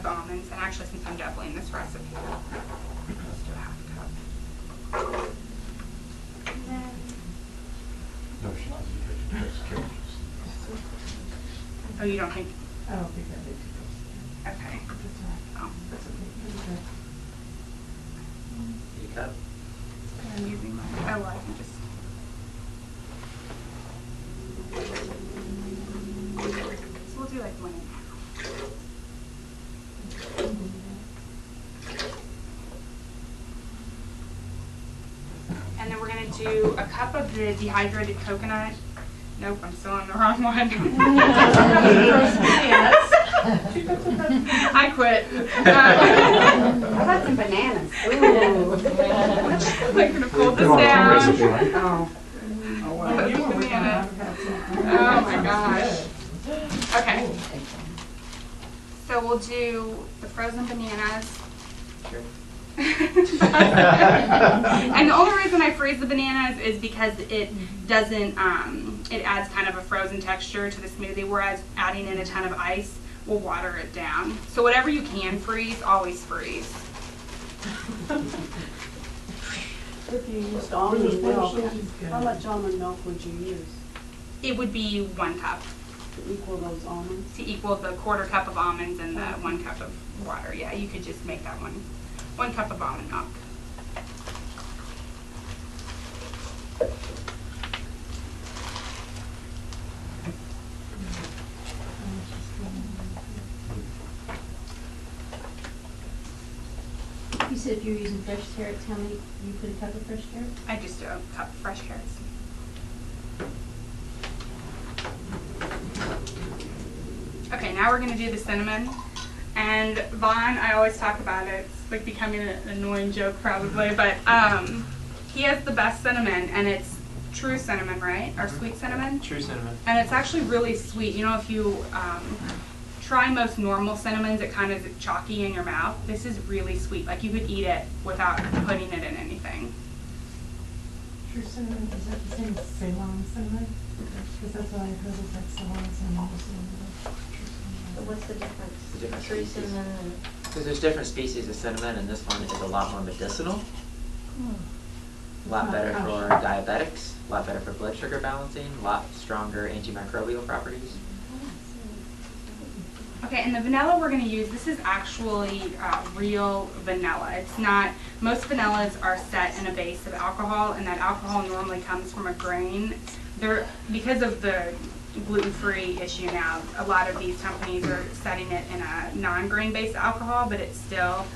S2: almonds, and actually, since I'm doubling this recipe, let's do a 1/2 cup. And then, oh, you don't think?
S4: I don't think that'd be too close.
S2: Okay. Oh.
S1: You cup.
S2: I'm using my, oh, well, I can just. So we'll do like 1 and then we're going to do a cup of the dehydrated coconut. Nope, I'm still on the wrong one. I quit.
S10: How about some bananas? Ooh.
S2: I'm going to pull this down.
S10: Oh.
S2: Put the banana. Oh my gosh. Okay. So we'll do the frozen bananas.
S1: Sure.
S2: And the only reason I freeze the bananas is because it doesn't, it adds kind of a frozen texture to the smoothie, whereas adding in a ton of ice will water it down. So whatever you can freeze, always freeze.
S4: If you used almond milk, how much almond milk would you use
S2: It would be 1 cup
S4: to equal those almonds?
S2: to equal the 1/4 cup of almonds and the 1 cup of water. Yeah, you could just make that 1 cup of almond milk.
S3: said if you're using fresh carrots, how many, you put a cup of fresh carrots?
S2: I just do a cup of fresh carrots. Okay, now we're gonna do the cinnamon. And Vaughn, I always talk about it. It's like becoming an annoying joke probably, but he has the best cinnamon, and it's true cinnamon, right? Or sweet cinnamon?
S1: True cinnamon.
S2: And it's actually really sweet. You know, if you try most normal cinnamons, it kind of is chalky in your mouth. This is really sweet. Like you could eat it without putting it in anything.
S4: True cinnamon, is that the same as Ceylon cinnamon? Because that's what I heard is like Ceylon cinnamon.
S9: So what's the difference?
S1: The different
S9: True
S1: species.
S9: cinnamon and
S1: Because there's different species of cinnamon, and this one is a lot more medicinal. A lot better for diabetics, a lot better for blood sugar balancing, a lot stronger antimicrobial properties.
S2: Okay, and the vanilla we're going to use, this is actually real vanilla. It's not, most vanillas are set in a base of alcohol, and that alcohol normally comes from a grain. Because of the gluten-free issue now, a lot of these companies are setting it in a non-grain based alcohol, but it's still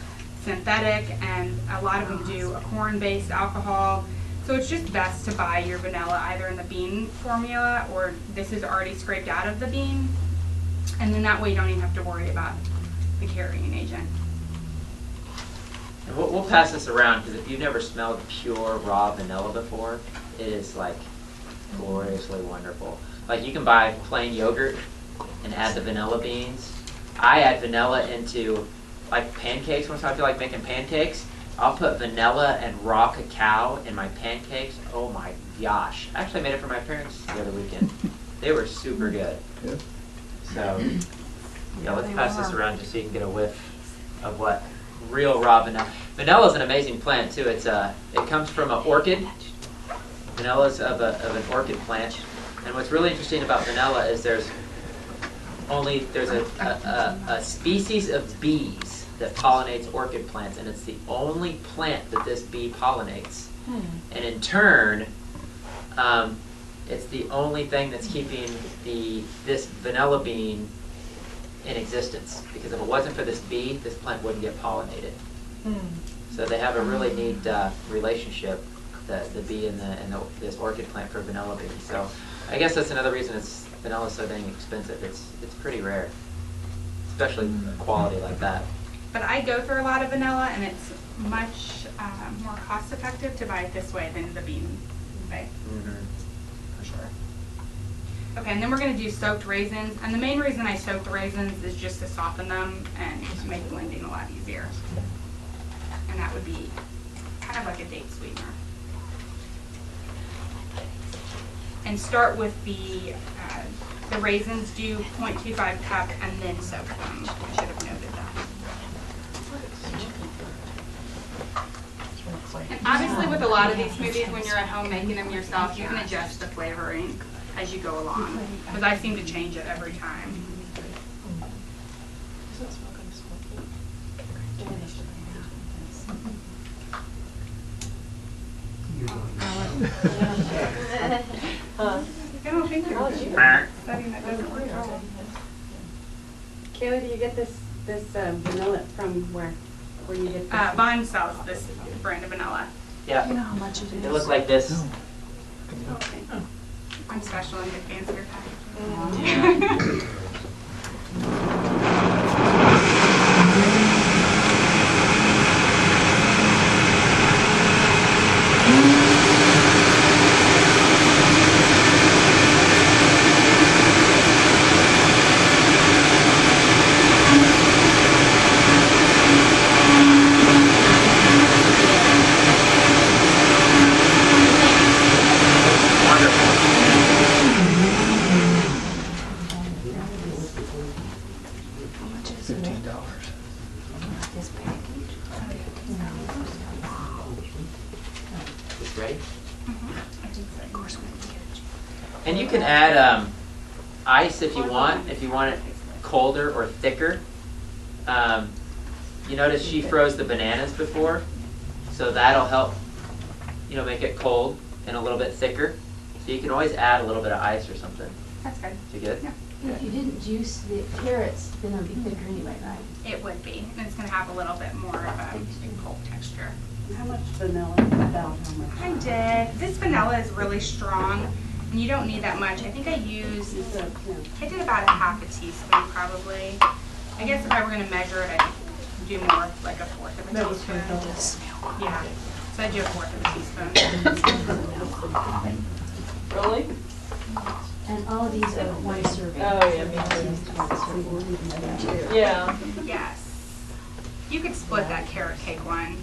S2: synthetic, and a lot of them do a corn-based alcohol. So it's just best to buy your vanilla either in the bean formula, or this is already scraped out of the bean, and then that way you don't even have to worry about the carrying agent.
S1: And we'll pass this around, because if you've never smelled pure raw vanilla before, it is like gloriously wonderful. Like you can buy plain yogurt and add the vanilla beans. I add vanilla into like pancakes. Once I feel like making pancakes, I'll put vanilla and raw cacao in my pancakes. Oh my gosh. I actually made it for my parents the other weekend. They were super good.
S6: Yeah.
S1: So yeah, let's pass this around just so you can get a whiff of what real raw vanilla. Vanilla is an amazing plant too. It comes from an orchid. Vanilla is of an orchid plant. And what's really interesting about vanilla is there's a species of bees that pollinates orchid plants, and it's the only plant that this bee pollinates. And in turn, it's the only thing that's keeping this vanilla bean in existence. Because if it wasn't for this bee, this plant wouldn't get pollinated. So they have a really neat relationship, the bee and this orchid plant for vanilla beans. So I guess that's another reason vanilla is so dang expensive. It's pretty rare, especially quality like that.
S2: But I go through a lot of vanilla, and it's much more cost effective to buy it this way than the bean way. For sure. Okay, and then we're going to do soaked raisins. And the main reason I soak the raisins is just to soften them and just make blending a lot easier. And that would be kind of like a date sweetener. And start with the raisins, do 0.25 cup and then soak them. I should have noted that. And obviously with a lot of these smoothies, when you're at home making them yourself, you can adjust the flavoring as you go along. Because I seem to change it every time. I don't think you're setting that doesn't work out.
S10: Kayla, do you get this vanilla from where? Where you get this?
S2: Vaughn sells this brand of vanilla.
S1: Yeah.
S3: You know how much it is?
S1: They look like this.
S2: I'm special and get fancier packaging.
S1: This ready? And you can add ice if you want it colder or thicker. You notice she froze the bananas before, so that'll help, make it cold and a little bit thicker. So you can always add a little bit of ice or something.
S2: That's good.
S1: You good?
S2: Yeah.
S3: If you didn't juice the carrots, then it'd be thicker anyway, right?
S2: It would be, and it's gonna have a little bit more of a pulp texture.
S10: How much vanilla? About how much?
S2: I did. This vanilla is really strong, and you don't need that much. I think I used, I did about a half a teaspoon probably. I guess if I were gonna measure it, I'd do more, like a fourth of a teaspoon. Yeah, so I do a fourth of a teaspoon.
S11: Really?
S3: And all of these are one serving.
S11: Oh, yeah, me too. Yeah.
S2: Yes. You could split that carrot cake one.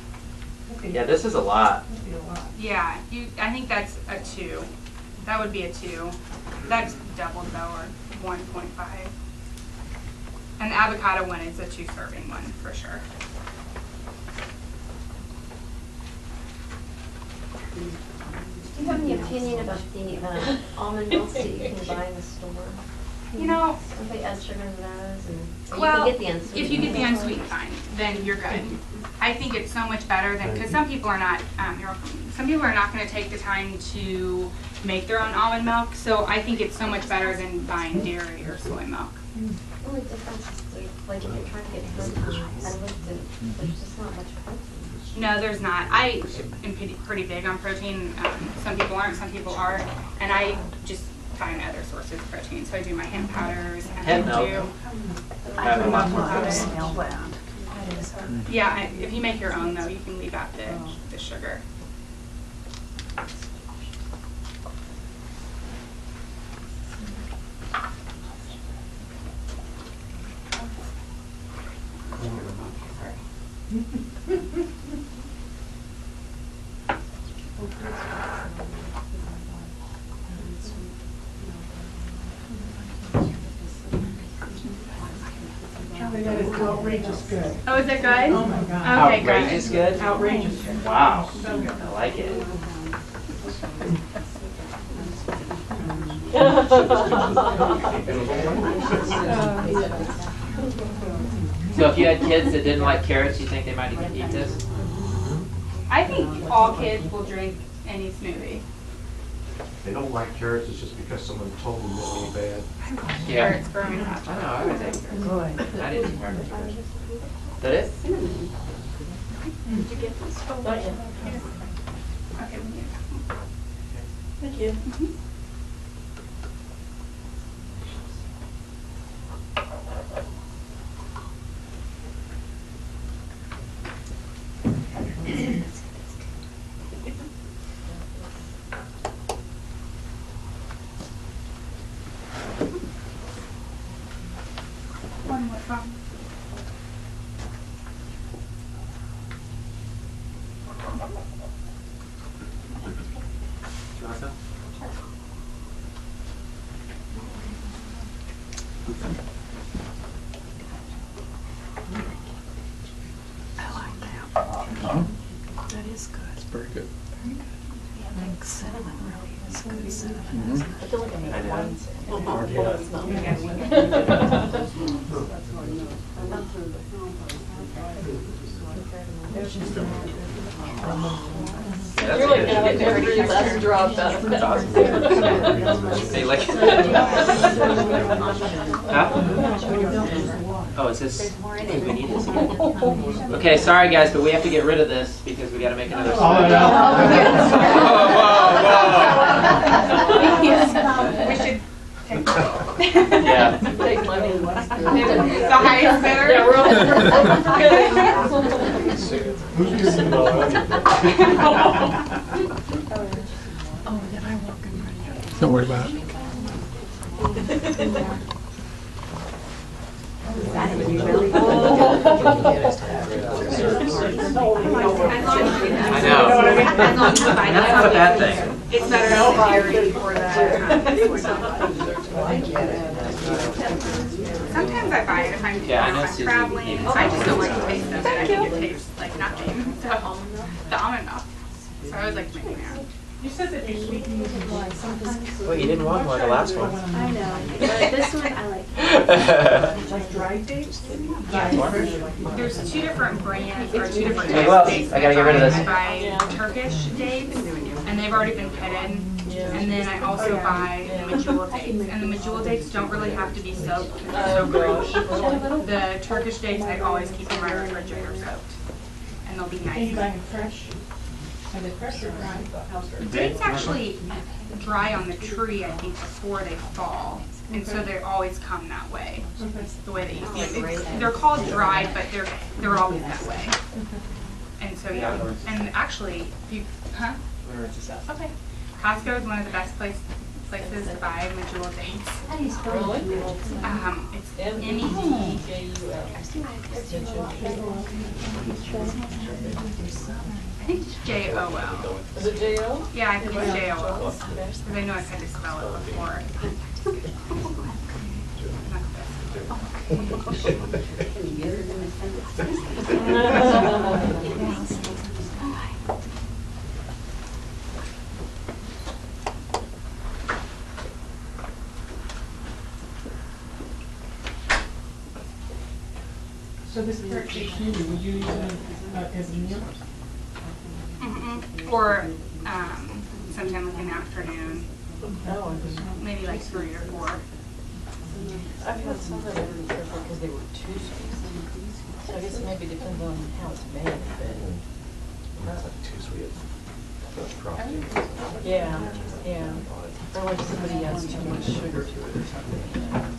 S1: Yeah, this is a lot.
S2: Yeah, I think that's a 2. That would be a 2. That's doubled though, or 1.5. And the avocado one is a 2-serving one for sure.
S9: Do you have any opinion about the almond milks that you can buy in the store?
S2: You know,
S9: Somebody adds sugar to those, and
S2: well,
S9: you can get the unsweetened.
S2: if you get the unsweetened kind, then you're good. I think it's so much better than, because some people are not, some people are not going to take the time to make their own almond milk. So I think it's so much better than buying dairy or soy milk.
S9: The only difference is like if you're trying to get protein, I looked and there's just not much protein.
S2: No, there's not. I am pretty big on protein. Some people aren't, some people are, and I just find other sources of protein. So I do my hemp powders, and
S1: Hemp
S2: I do muffin powder. Yeah, if you make your own though, you can leave out the sugar.
S4: That is outrageous good.
S2: Oh, is it good?
S4: Oh my God.
S2: Okay,
S1: Outrageous good?
S4: Outrageous good.
S1: Wow.
S4: So good.
S1: I like it. So if you had kids that didn't like carrots, you think they might eat this?
S2: I think all kids will drink any smoothie.
S6: They don't like carrots, it's just because someone told them that was bad.
S1: Yeah.
S2: Carrots growing up.
S1: I know, I would take carrots. I didn't eat carrots. That it?
S2: Did you get this? Oh, yeah. Okay, we need it.
S11: Thank you.
S2: One more from.
S1: Do you want some?
S11: I like that. That is good. It's
S6: Very good.
S11: I think cinnamon really is good. Cinnamon is
S9: I feel like I need one.
S1: Yeah,
S11: You're like,
S1: that's good.
S11: every last drop out of
S1: That's awesome. Hey, like. Huh? Oh, is this? We need this. Okay, sorry guys, but we have to get rid of this because we got to make another.
S6: Oh, no.
S2: We should take
S1: Yeah.
S11: Take money.
S2: the highest bidder.
S11: Yeah,
S6: Who's getting all
S11: Oh, then I walk in right.
S6: Don't worry about it.
S1: I know. And that's not a bad thing.
S2: It's better than dairy for the. Sometimes I buy it if I'm
S1: Yeah, I know Susie
S2: traveling.
S1: needs
S2: I just don't like the taste of it. I think it tastes like nothing. So, the almond milk. So I was like making that.
S4: You said that your sweetening was dry sometimes.
S1: Well, you didn't want more the last one.
S3: I know, but this one I like.
S4: Like dry
S10: dried dates?
S2: There's 2 different brands or 2 different
S1: Hey, well,
S2: dates.
S1: I gotta get rid of this.
S2: I buy Turkish dates, and they've already been pitted. And then I also buy the medjool dates. And the medjool dates don't really have to be soaked because they're so greasy. The Turkish dates, I always keep in my refrigerator soaked. And they'll be
S4: Are you
S2: nice.
S4: buying fresh? Are they fresh or dry?
S2: Dates actually dry on the tree, I think, before they fall. And so they always come that way, the way that you see them. They're called dried, but they're always that way. And so, yeah. And actually, huh? Okay. Costco is one of the best places to buy medjool dates.
S8: How do you spell it?
S2: It's M-E-D. I think it's J-O-L.
S3: Is it J.O.?
S2: Yeah, I think it's J-O-L. Because I know I've had to spell it before.
S4: So this birthday smoothie, would you use it as a meal?
S2: Or sometime like in the afternoon, maybe like 3 or 4.
S3: I've had some that I didn't care for because they were too sweet. So I guess it maybe depends on how it's made, but.
S12: Too sweet.
S3: Yeah, yeah. Or like somebody adds too much sugar to it or something.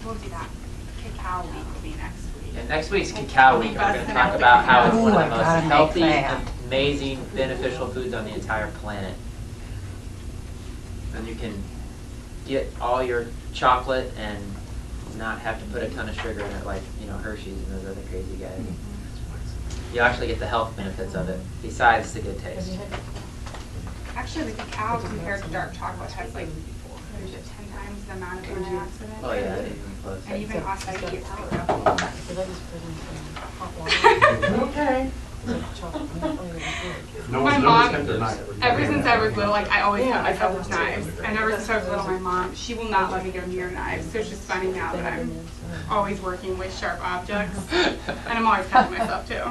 S2: We'll do that. Cacao week will be next week.
S1: And next week's Cacao Week. We're going to talk about how it's one of the most healthy, amazing, beneficial foods on the entire planet. And you can get all your chocolate and not have to put a ton of sugar in it like, Hershey's and those other crazy guys. You actually get the health benefits of it, besides the good taste.
S2: Actually, the cacao compared to dark chocolate has like 10 times the amount of antioxidants.
S1: Oh yeah, not even close.
S2: And even acai gets picked up.
S3: So that was put in some hot water.
S4: Okay.
S2: My mom, ever since I was little, I always cut myself with knives. And ever since I was little, my mom, she will not let me go near knives. So it's just funny now that I'm always working with sharp objects. And I'm always cutting myself too.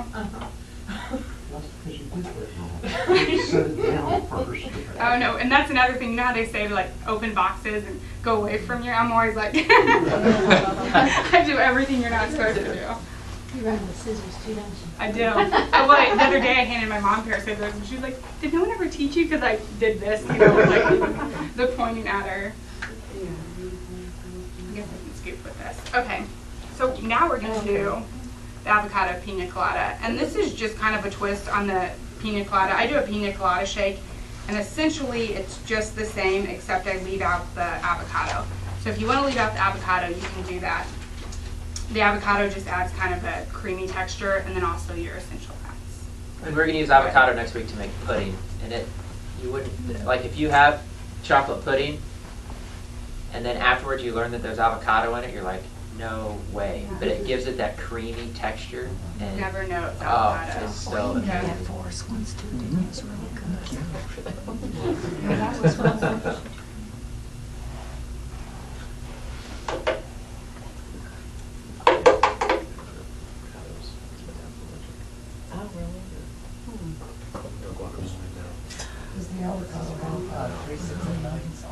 S2: Oh no, and that's another thing. You know how they say to open boxes and go away from you? I'm always like, I do everything you're not supposed to do.
S4: You run with scissors too, don't you?
S2: I do. The other day I handed my mom a pair of scissors and she was like, did no one ever teach you? Because I did this, with the pointing at her. I guess I can scoop with this. Okay, so now we're going to do the avocado piña colada. And this is just kind of a twist on the piña colada. I do a piña colada shake, and essentially it's just the same except I leave out the avocado. So if you want to leave out the avocado, you can do that. The avocado just adds kind of a creamy texture, and then also your essential fats.
S1: And we're going to use avocado next week to make pudding. And you wouldn't, if you have chocolate pudding, and then afterwards you learn that there's avocado in it, you're like, no way. But it gives it that creamy texture. And
S2: never know it's avocado.
S1: It's so amazing.
S11: Forrest once too, didn't he? It was really good.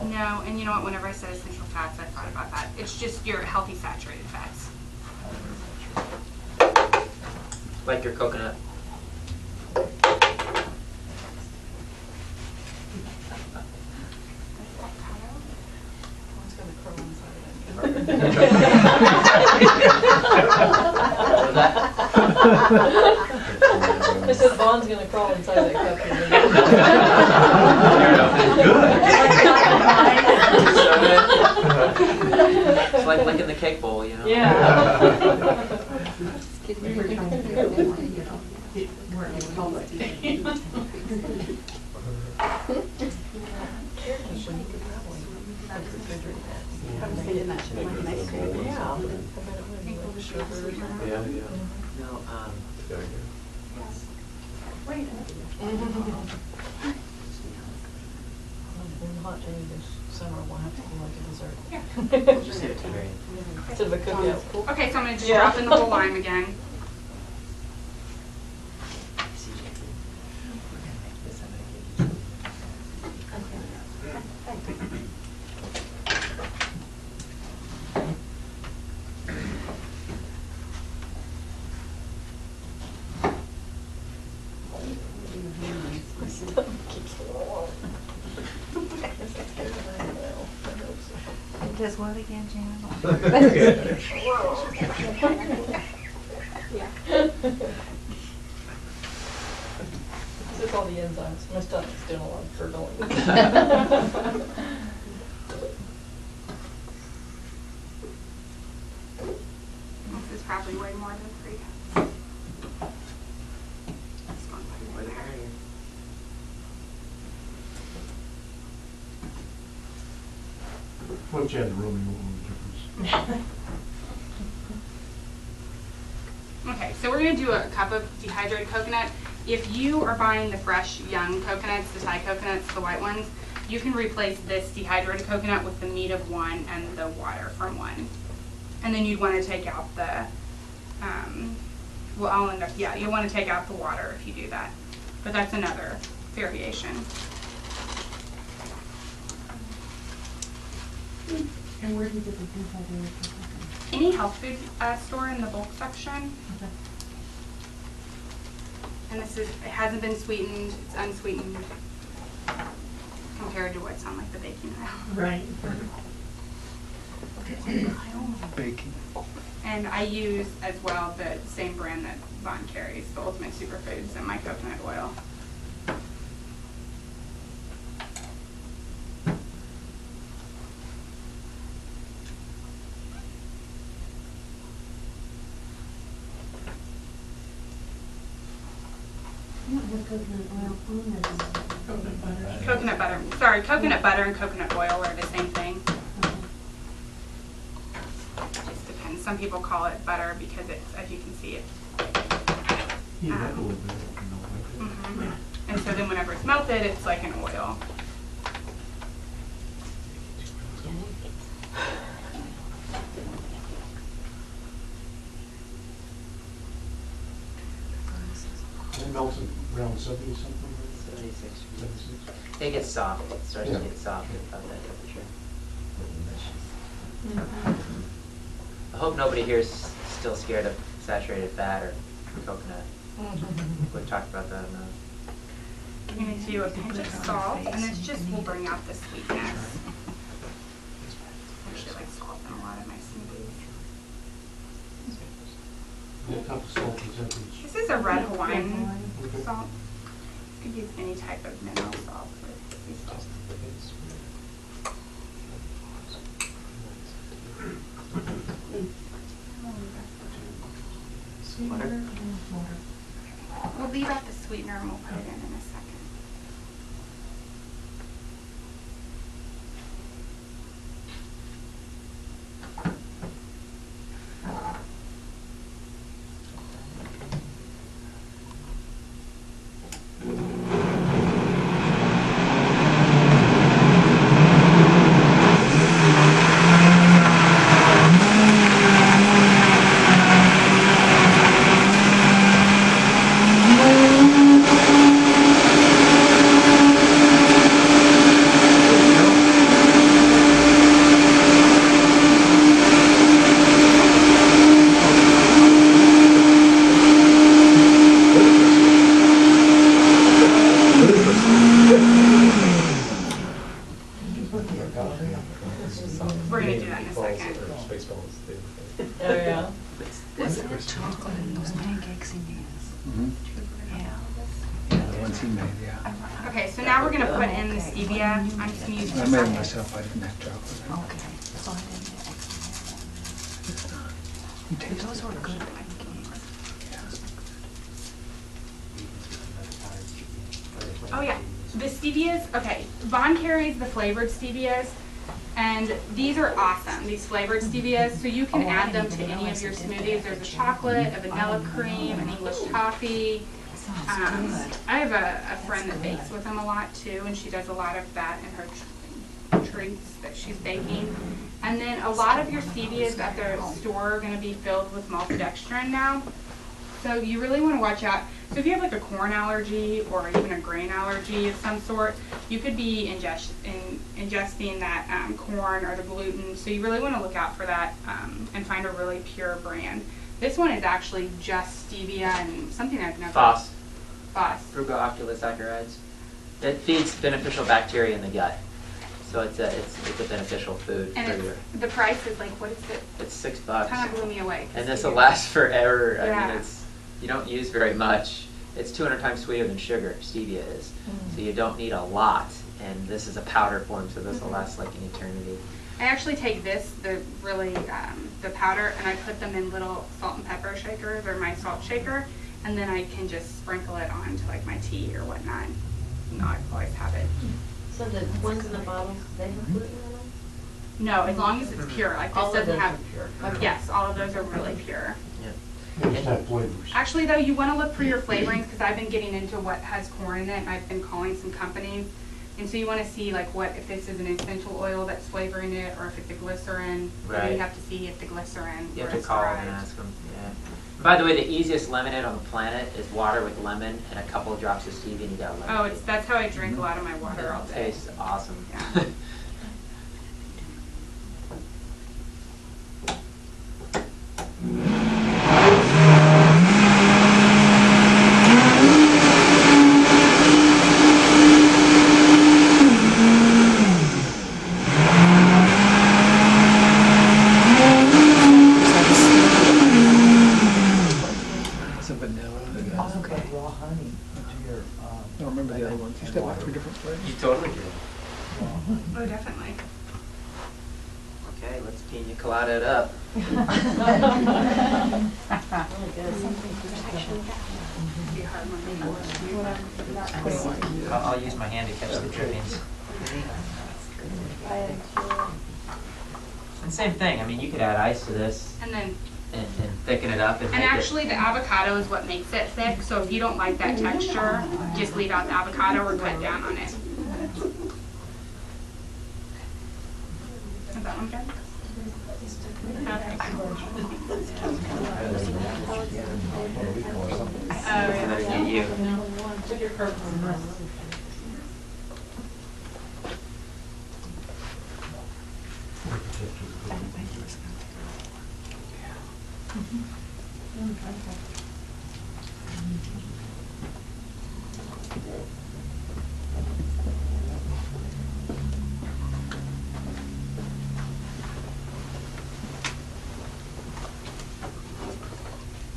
S2: No, and you know what, whenever I said essential fats, I thought about that. It's just your healthy saturated fats.
S1: Like your coconut.
S3: I said Vaughn's going to crawl inside that cup.
S1: It's like licking the cake bowl,
S3: Yeah.
S4: We were trying to figure out work in public.
S10: I was thinking that should like nice to
S3: Yeah.
S2: I think we'll just use sweetener.
S5: Yeah.
S1: No, yes.
S2: Wait.
S3: In the hot day this summer, we'll have to do like a dessert.
S2: Yeah.
S1: Just give it to Mary.
S3: Instead of a cookie.
S2: Okay, so I'm gonna just
S3: Yeah.
S2: drop in the whole lime again.
S11: It does what again, Janet?
S3: This is all the enzymes. My stomach's doing a lot of gurgling.
S2: This is probably way more than 3 cups. This one might be more there.
S6: Once you had the room, you won't know the difference.
S2: Okay, so we're gonna do a cup of dehydrated coconut. If you are buying the fresh young coconuts, the Thai coconuts, the white ones, you can replace this dehydrated coconut with the meat of one and the water from one. And then you'd wanna take out the, well, I'll end up, yeah, you'll wanna take out the water if you do that. But that's another variation.
S4: And where do you get the dehydrated coconut?
S2: Any health food store in the bulk section.
S4: Okay.
S2: And this is, it hasn't been sweetened, it's unsweetened compared to what's on like the baking aisle.
S4: Right.
S6: Baking.
S2: And I use as well the same brand that Vaughn carries, the Ultimate Superfoods, and my coconut oil.
S4: You don't have coconut oil on this. Coconut butter.
S2: Coconut butter, sorry, coconut butter and coconut oil are the same thing. Just depends. Some people call it butter because it's, as you can see, it.
S6: Heat it up a little bit, you know, like that.
S2: And so then whenever it's melted, it's like an oil.
S6: It melts at around 70 something, right?
S1: 76.
S6: 76.
S1: It gets soft. It starts
S6: Yeah.
S1: to get soft at about that temperature. I hope nobody here is still scared of saturated fat or coconut. We've talked about that enough.
S2: I'm going to do a pinch of salt, and this just will bring out the sweetness. I actually like salt in a lot of my smoothies.
S6: What type of salt is that?
S2: This is a red Hawaiian
S6: Okay.
S2: salt. You could use any type of mineral salt with these salts.
S4: Sweetener and water.
S2: We'll leave out the sweetener and we'll put it in a second. We're going to do that in a second.
S3: Oh, yeah.
S11: What's that chocolate and those pancakes he made? Yeah.
S7: The ones he made, yeah.
S2: Okay, so now we're going to put in the stevia. I'm just going to use
S7: I
S2: this
S7: made
S2: one.
S7: them myself, I didn't have chocolate.
S11: Okay. So I didn't
S7: You taste
S11: Those were good pancakes.
S2: Oh yeah, the stevias, okay, Vaughn carries the flavored stevias, And these are awesome, these flavored stevias. So you can add them to any of your smoothies. There's a chocolate, a vanilla cream, an English toffee. I have a friend that bakes with them a lot too, and she does a lot of that in her treats that she's baking. And then a lot of your stevias at the store are going to be filled with maltodextrin now. So you really want to watch out. So if you have like a corn allergy or even a grain allergy of some sort, you could be ingesting that corn or the gluten. So you really want to look out for that and find a really pure brand. This one is actually just stevia and something I've never...
S1: FOS.
S2: FOS.
S1: Fructooxysaccharides. It feeds beneficial bacteria in the gut. So it's a beneficial food
S2: And
S1: for your...
S2: the price is like, what is it?
S1: It's $6.
S2: Kind of blew me away.
S1: And this will last forever.
S2: Yeah.
S1: I mean, you don't use very much. It's 200 times sweeter than sugar, stevia is. So you don't need a lot. And this is a powder form, so this will last like an eternity.
S2: I actually take this, the powder, and I put them in little salt and pepper shakers, or my salt shaker, and then I can just sprinkle it onto like my tea or whatnot. And I always have it.
S9: So the ones in the bottles, they have gluten in them?
S2: No, as long as it's pure. Like this
S9: All of
S2: doesn't
S9: those
S2: have.
S9: are pure.
S2: Yes, all of those are really pure.
S6: flavors.
S2: Actually, though, you want to look for your flavorings because I've been getting into what has corn in it, and I've been calling some companies. And so you want to see like if this is an essential oil that's flavoring it, or if it's a glycerin.
S1: Right.
S2: So you have to see if the glycerin.
S1: You have
S2: where
S1: to call them and ask them. Yeah. By the way, the easiest lemonade on the planet is water with lemon and a couple of drops of stevia, and you got lemonade.
S2: Oh, that's how I drink a lot of my water all
S1: It
S2: day.
S1: tastes awesome.
S2: Yeah.
S11: It's a vanilla.
S7: Okay. Raw honey into your,
S11: I don't remember the other ones. You said like 3 different flavors.
S1: You totally do.
S2: Oh, definitely.
S1: Okay, let's piña colada it up. I'll use my hand to catch the drippings. And same thing. I mean, you could add ice to this
S2: And then,
S1: and thicken it up and
S2: and
S1: make
S2: actually the avocado is what makes it thick. So if you don't like that texture, just leave out the avocado or cut down on it. Is that one good?
S1: it. Get you.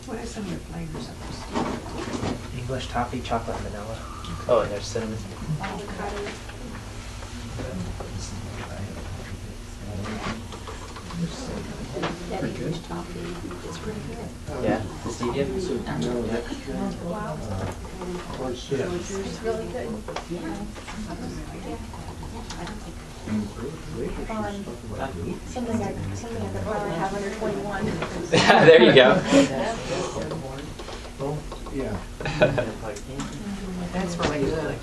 S11: What are some of your flavors of this?
S7: English toffee, chocolate, and vanilla.
S1: Oh, and there's cinnamon.
S8: That English toffee is pretty good.
S1: Yeah, the stevia.
S6: Corn syrup.
S8: It's really good. Something I could probably have under 21.
S1: There you go.
S6: Yeah.
S11: That's really good.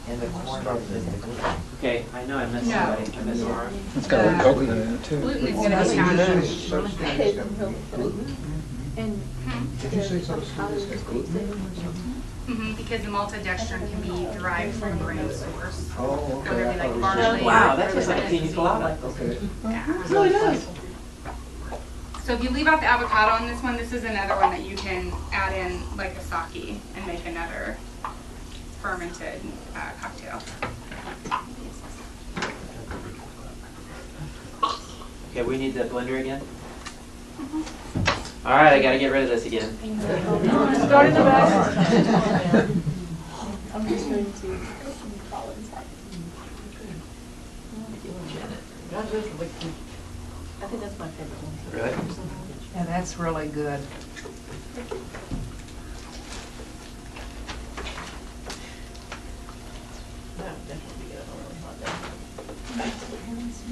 S7: And the corn is the gluten.
S1: Okay, I know I missed
S2: No.
S1: somebody. I missed Laura.
S11: It's got a little coconut in it too.
S2: Gluten is going to be found.
S8: And
S6: Did you say some smoothies got gluten?
S2: Because the maltodextrin can be derived from grain source.
S6: Oh, okay.
S2: Whether it be like
S6: I thought
S2: barley.
S6: it
S1: Wow,
S2: or
S1: that tastes like a
S2: bananas.
S1: piña colada.
S6: Okay.
S2: Yeah.
S1: It really does.
S2: So if you leave out the avocado on this one, this is another one that you can add in like a sake and make another fermented cocktail.
S1: Okay, we need the blender again. All right, I got to get rid of this again.
S8: Start in the back. I'm just going to fall inside. I think that's my favorite one.
S1: Really?
S11: Yeah, that's really good.
S8: That would definitely be good on a really hot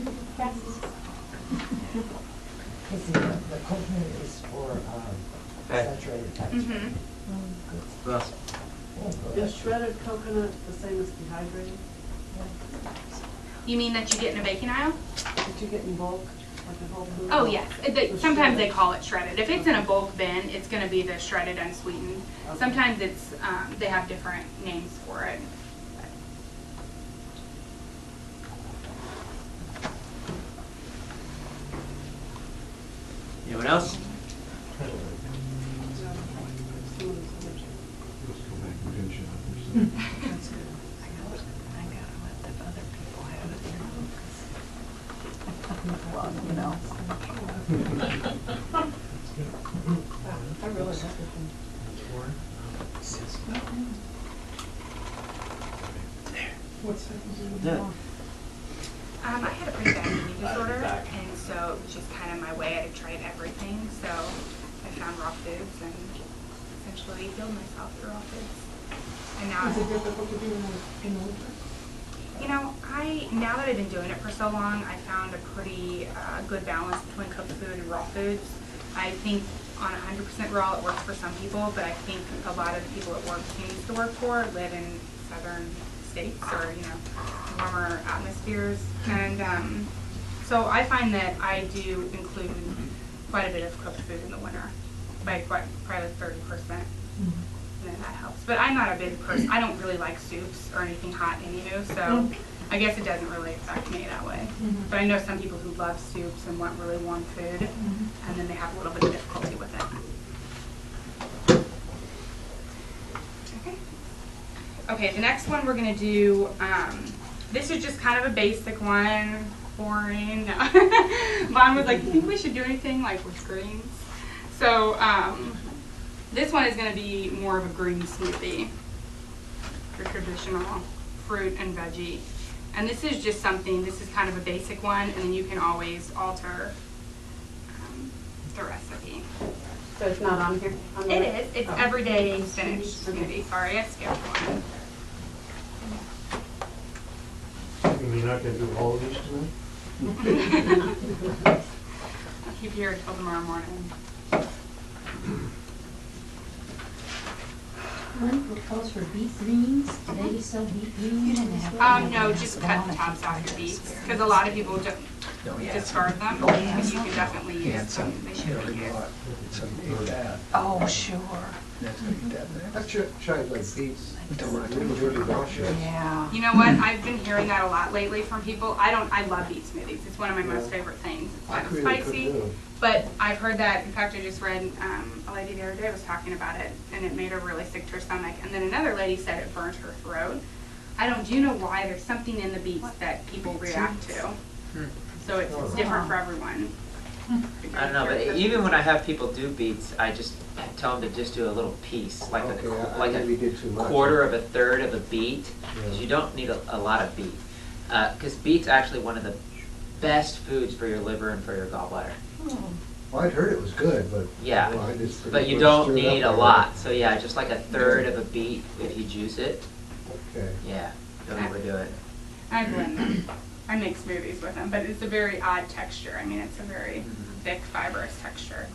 S8: day.
S7: The coconut is for saturated fats.
S2: Mm-hmm.
S1: Well,
S10: Is shredded coconut the same as dehydrated?
S2: You mean that you get in a baking aisle?
S10: Did you get in bulk, like a whole food?
S2: Oh, yes. Sometimes they call it shredded. If it's in a bulk bin, it's going to be the shredded unsweetened.
S10: Okay.
S2: Sometimes it's they have different names for it.
S1: anyone else?
S11: That's good. I gotta let the other people have it, well, you know.
S3: I really like it.
S4: What's that?
S1: Yeah.
S2: I had a pretty bad eating disorder, and so it was just kind of my way. I tried everything, so I found raw foods and essentially healed myself through raw foods. And now,
S4: Is it difficult to do in the winter?
S2: you know, now that I've been doing it for so long, I found a pretty good balance between cooked food and raw foods. I think on 100% raw it works for some people, but I think a lot of the people it seems to work for live in southern states or, you know, warmer atmospheres. And so I find that I do include quite a bit of cooked food in the winter, by probably 30%. And then that helps. But I'm not a big person. I don't really like soups or anything hot anywho, so I guess it doesn't really affect me that way. But I know some people who love soups and want really warm food, and then they have a little bit of difficulty with it. Okay. Okay, the next one we're going to do, this is just kind of a basic one, boring. No. Vaughn was like, you think we should do anything like with greens? So this one is going to be more of a green smoothie, your traditional fruit and veggie. And this is just something, this is kind of a basic one, and then you can always alter the recipe.
S10: So it's not on here?
S2: It is. It's everyday spinach smoothie. Sorry, I skipped one.
S6: You're not gonna do all of these tonight?
S2: I'll keep you here until tomorrow morning.
S12: One calls for beet greens. Do they sell beet greens?
S2: No, just cut the tops off your beets, because a lot of people discard them. But you can definitely use them. They should be used.
S11: Oh, sure.
S6: I've tried like beets, really wash it.
S11: Yeah.
S2: You know what? I've been hearing that a lot lately from people. I love beet smoothies. It's one of my most favorite things. It's kind of spicy, but I've heard that. In fact, I just read a lady the other day was talking about it, and it made her really sick to her stomach. And then another lady said it burnt her throat. Do you know why? There's something in the beets that people react to. So it's different for everyone.
S1: I don't know, but even when I have people do beets, I just tell them to just do a little piece, like a quarter of a third of a beet, because you don't need a lot of beet. Because beet's actually one of the best foods for your liver and for your gallbladder.
S6: Well, I'd heard it was good, but.
S1: Yeah,
S6: well, I just
S1: but you don't need a lot. So yeah, just like a third of a beet if you juice it.
S6: Okay.
S1: Yeah, don't overdo it.
S2: I blend them. I make smoothies with them, but it's a very odd texture. I mean, it's a very thick, fibrous texture.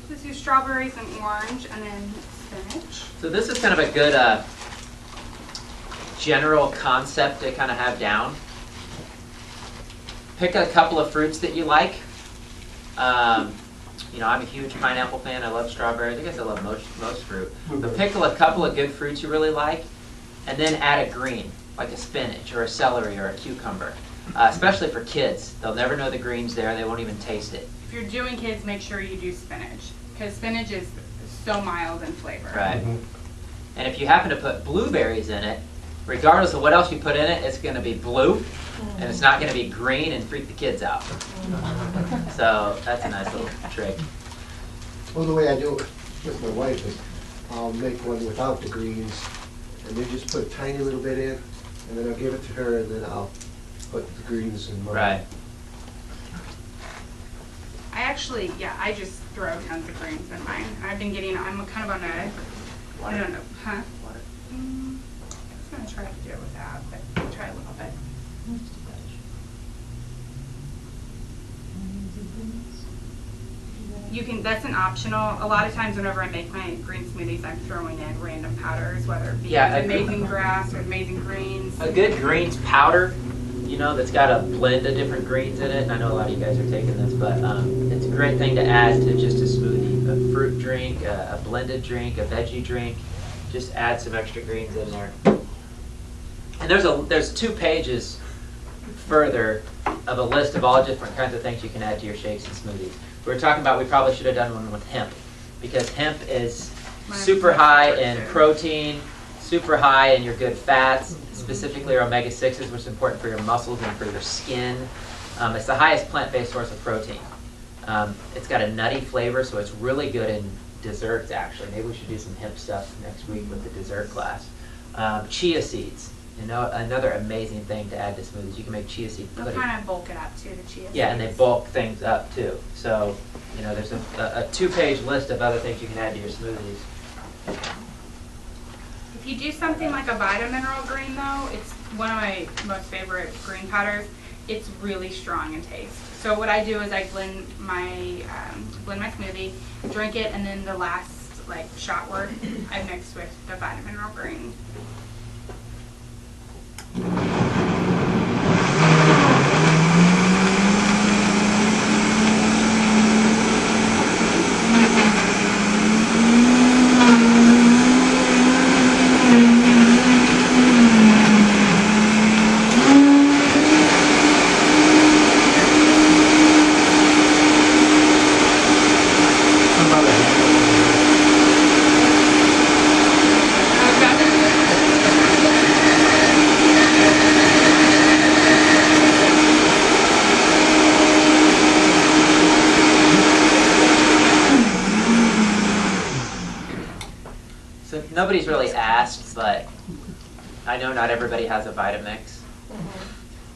S2: Let's do strawberries and orange, and then spinach.
S1: So this is kind of a good general concept to kind of have down. Pick a couple of fruits that you like. You know, I'm a huge pineapple fan. I love strawberries. I guess I love most fruit. But pick a couple of good fruits you really like, and then add a green, like a spinach or a celery or a cucumber. Especially for kids. They'll never know the green's there. They won't even taste it.
S2: If you're doing kids, make sure you do spinach, because spinach is so mild in flavor.
S1: Right. And if you happen to put blueberries in it, regardless of what else you put in it, it's going to be blue, and it's not going to be green and freak the kids out. So that's a nice little trick.
S6: Well, the way I do it with my wife is I'll make one without the greens, and then just put a tiny little bit in, and then I'll give it to her, and then I'll put the greens in mine.
S1: Right.
S2: I just throw tons of greens in mine. I'm kind of on a, I don't know, huh? I was going to try to do it without, but I'll try a little bit. You can, that's an optional. A lot of times whenever I make my green smoothies, I'm throwing in random powders, whether it be amazing grass or amazing greens.
S1: A good greens powder, you know, that's got a blend of different greens in it. And I know a lot of you guys are taking this, but it's a great thing to add to just a smoothie. A fruit drink, a blended drink, a veggie drink. Just add some extra greens in there. And there's 2 pages further of a list of all different kinds of things you can add to your shakes and smoothies. We were talking about we probably should have done one with hemp, because hemp is super high in protein, super high in your good fats, specifically our omega-6s, which is important for your muscles and for your skin. It's the highest plant-based source of protein. It's got a nutty flavor, so it's really good in desserts, actually. Maybe we should do some hemp stuff next week with the dessert class. Chia seeds. You know, another amazing thing to add to smoothies. You can make chia seed
S2: They'll
S1: pudding.
S2: kind of bulk it up too, the chia seeds.
S1: Yeah, and they bulk things up too. So, you know, there's a 2-page list of other things you can add to your smoothies.
S2: If you do something like a Vitamineral green though, it's one of my most favorite green powders. It's really strong in taste. So what I do is I blend my smoothie, drink it, and then the last like shot worth I mix with the Vitamineral green.
S1: So nobody's really asked, but I know not everybody has a Vitamix.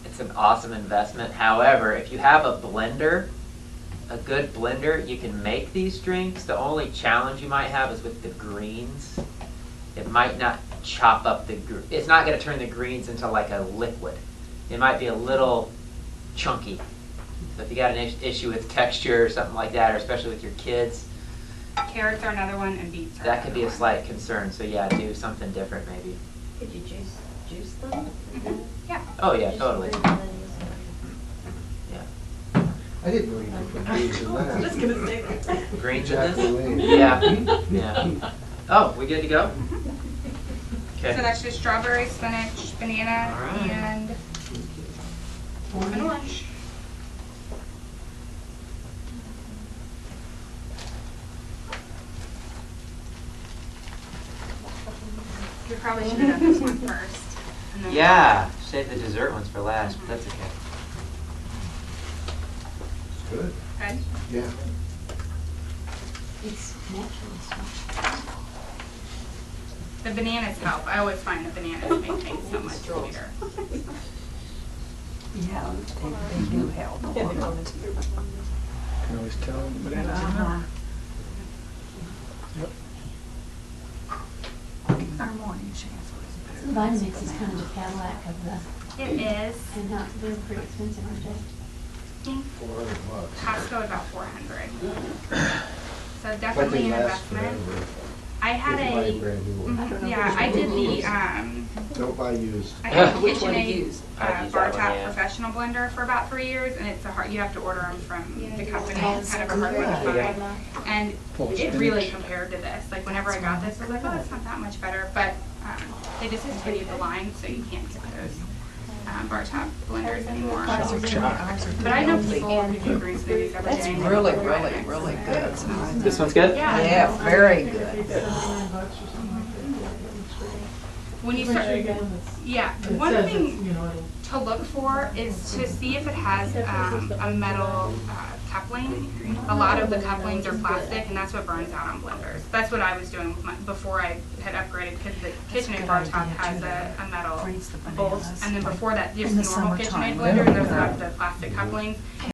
S1: It's an awesome investment. However, if you have a blender, a good blender, you can make these drinks. The only challenge you might have is with the greens. It might not chop up it's not going to turn the greens into like a liquid. It might be a little chunky. So if you got an issue with texture or something like that, or especially with your kids,
S2: Carrots are another one, and beets are
S1: that could be a
S2: another
S1: slight concern. So yeah, do something different maybe.
S9: Could you juice them?
S2: Yeah.
S1: Oh yeah, totally. Yeah.
S6: I didn't know you could put greens in that.
S10: Just gonna say that.
S1: Greens in
S6: Exactly
S1: this?
S6: right.
S1: Yeah. Yeah. Oh, we good to go?
S2: So
S1: Okay.
S2: that's just strawberry, spinach, banana,
S1: All right.
S2: and an orange. We probably should have done this one first. And then
S1: Yeah, save the dessert ones for last, but that's okay.
S6: It's good.
S2: Good.
S6: Yeah.
S12: It's naturally sweet.
S2: The bananas help. I always find the bananas make things so much sweeter.
S11: Yeah, they do help.
S5: Can always tell when the bananas are
S11: Uh-huh.
S5: Yep.
S11: Our morning chancellor is
S12: The Vitamix is kind of the Cadillac of the,
S2: It is.
S12: and not, they're pretty expensive, aren't they?
S6: $400.
S2: Costco about 400. So
S6: But
S2: definitely
S6: they
S2: an
S6: last
S2: investment.
S6: forever.
S2: I had
S6: You can buy a
S2: a
S6: brand new one.
S2: yeah. I did the
S6: Don't buy used.
S2: I had a
S11: Which one to
S2: KitchenAid
S11: use?
S1: I'd use
S2: bar
S1: that one,
S2: top
S1: yeah.
S2: professional blender for about 3 years, and it's a hard. You have to order them from the company.
S11: Oh,
S2: It's kind of a hard one to
S1: Yeah.
S2: find. And
S5: Full of
S2: it really
S5: spinach.
S2: compared to this. Like whenever I got this, I was like, oh, it's not that much better. But they just discontinued the line, so you can't get those bar top blenders anymore. But I know people who do green smoothies every day.
S11: That's
S2: and they
S11: really,
S2: love the
S11: really,
S2: Vitamix.
S11: really good.
S1: This one's good?
S2: Yeah.
S11: Yeah, very good.
S4: $9 or something like that.
S2: When you
S4: Make
S2: start,
S4: sure you get one that's.
S2: yeah.
S4: It
S2: One
S4: says
S2: thing
S4: it's, you know, it'll.
S2: to look for is to see if it has a metal coupling. A lot of the couplings are plastic, and that's what burns out on blenders. That's what I was doing with my, before I had upgraded, because the KitchenAid bar top has a metal
S11: Freeze the
S2: bolt,
S11: bananas.
S2: and then before that, just
S11: In
S2: the
S11: the
S2: normal
S11: summertime,
S2: KitchenAid blender,
S11: really
S2: there's
S11: good.
S2: not the plastic couplings.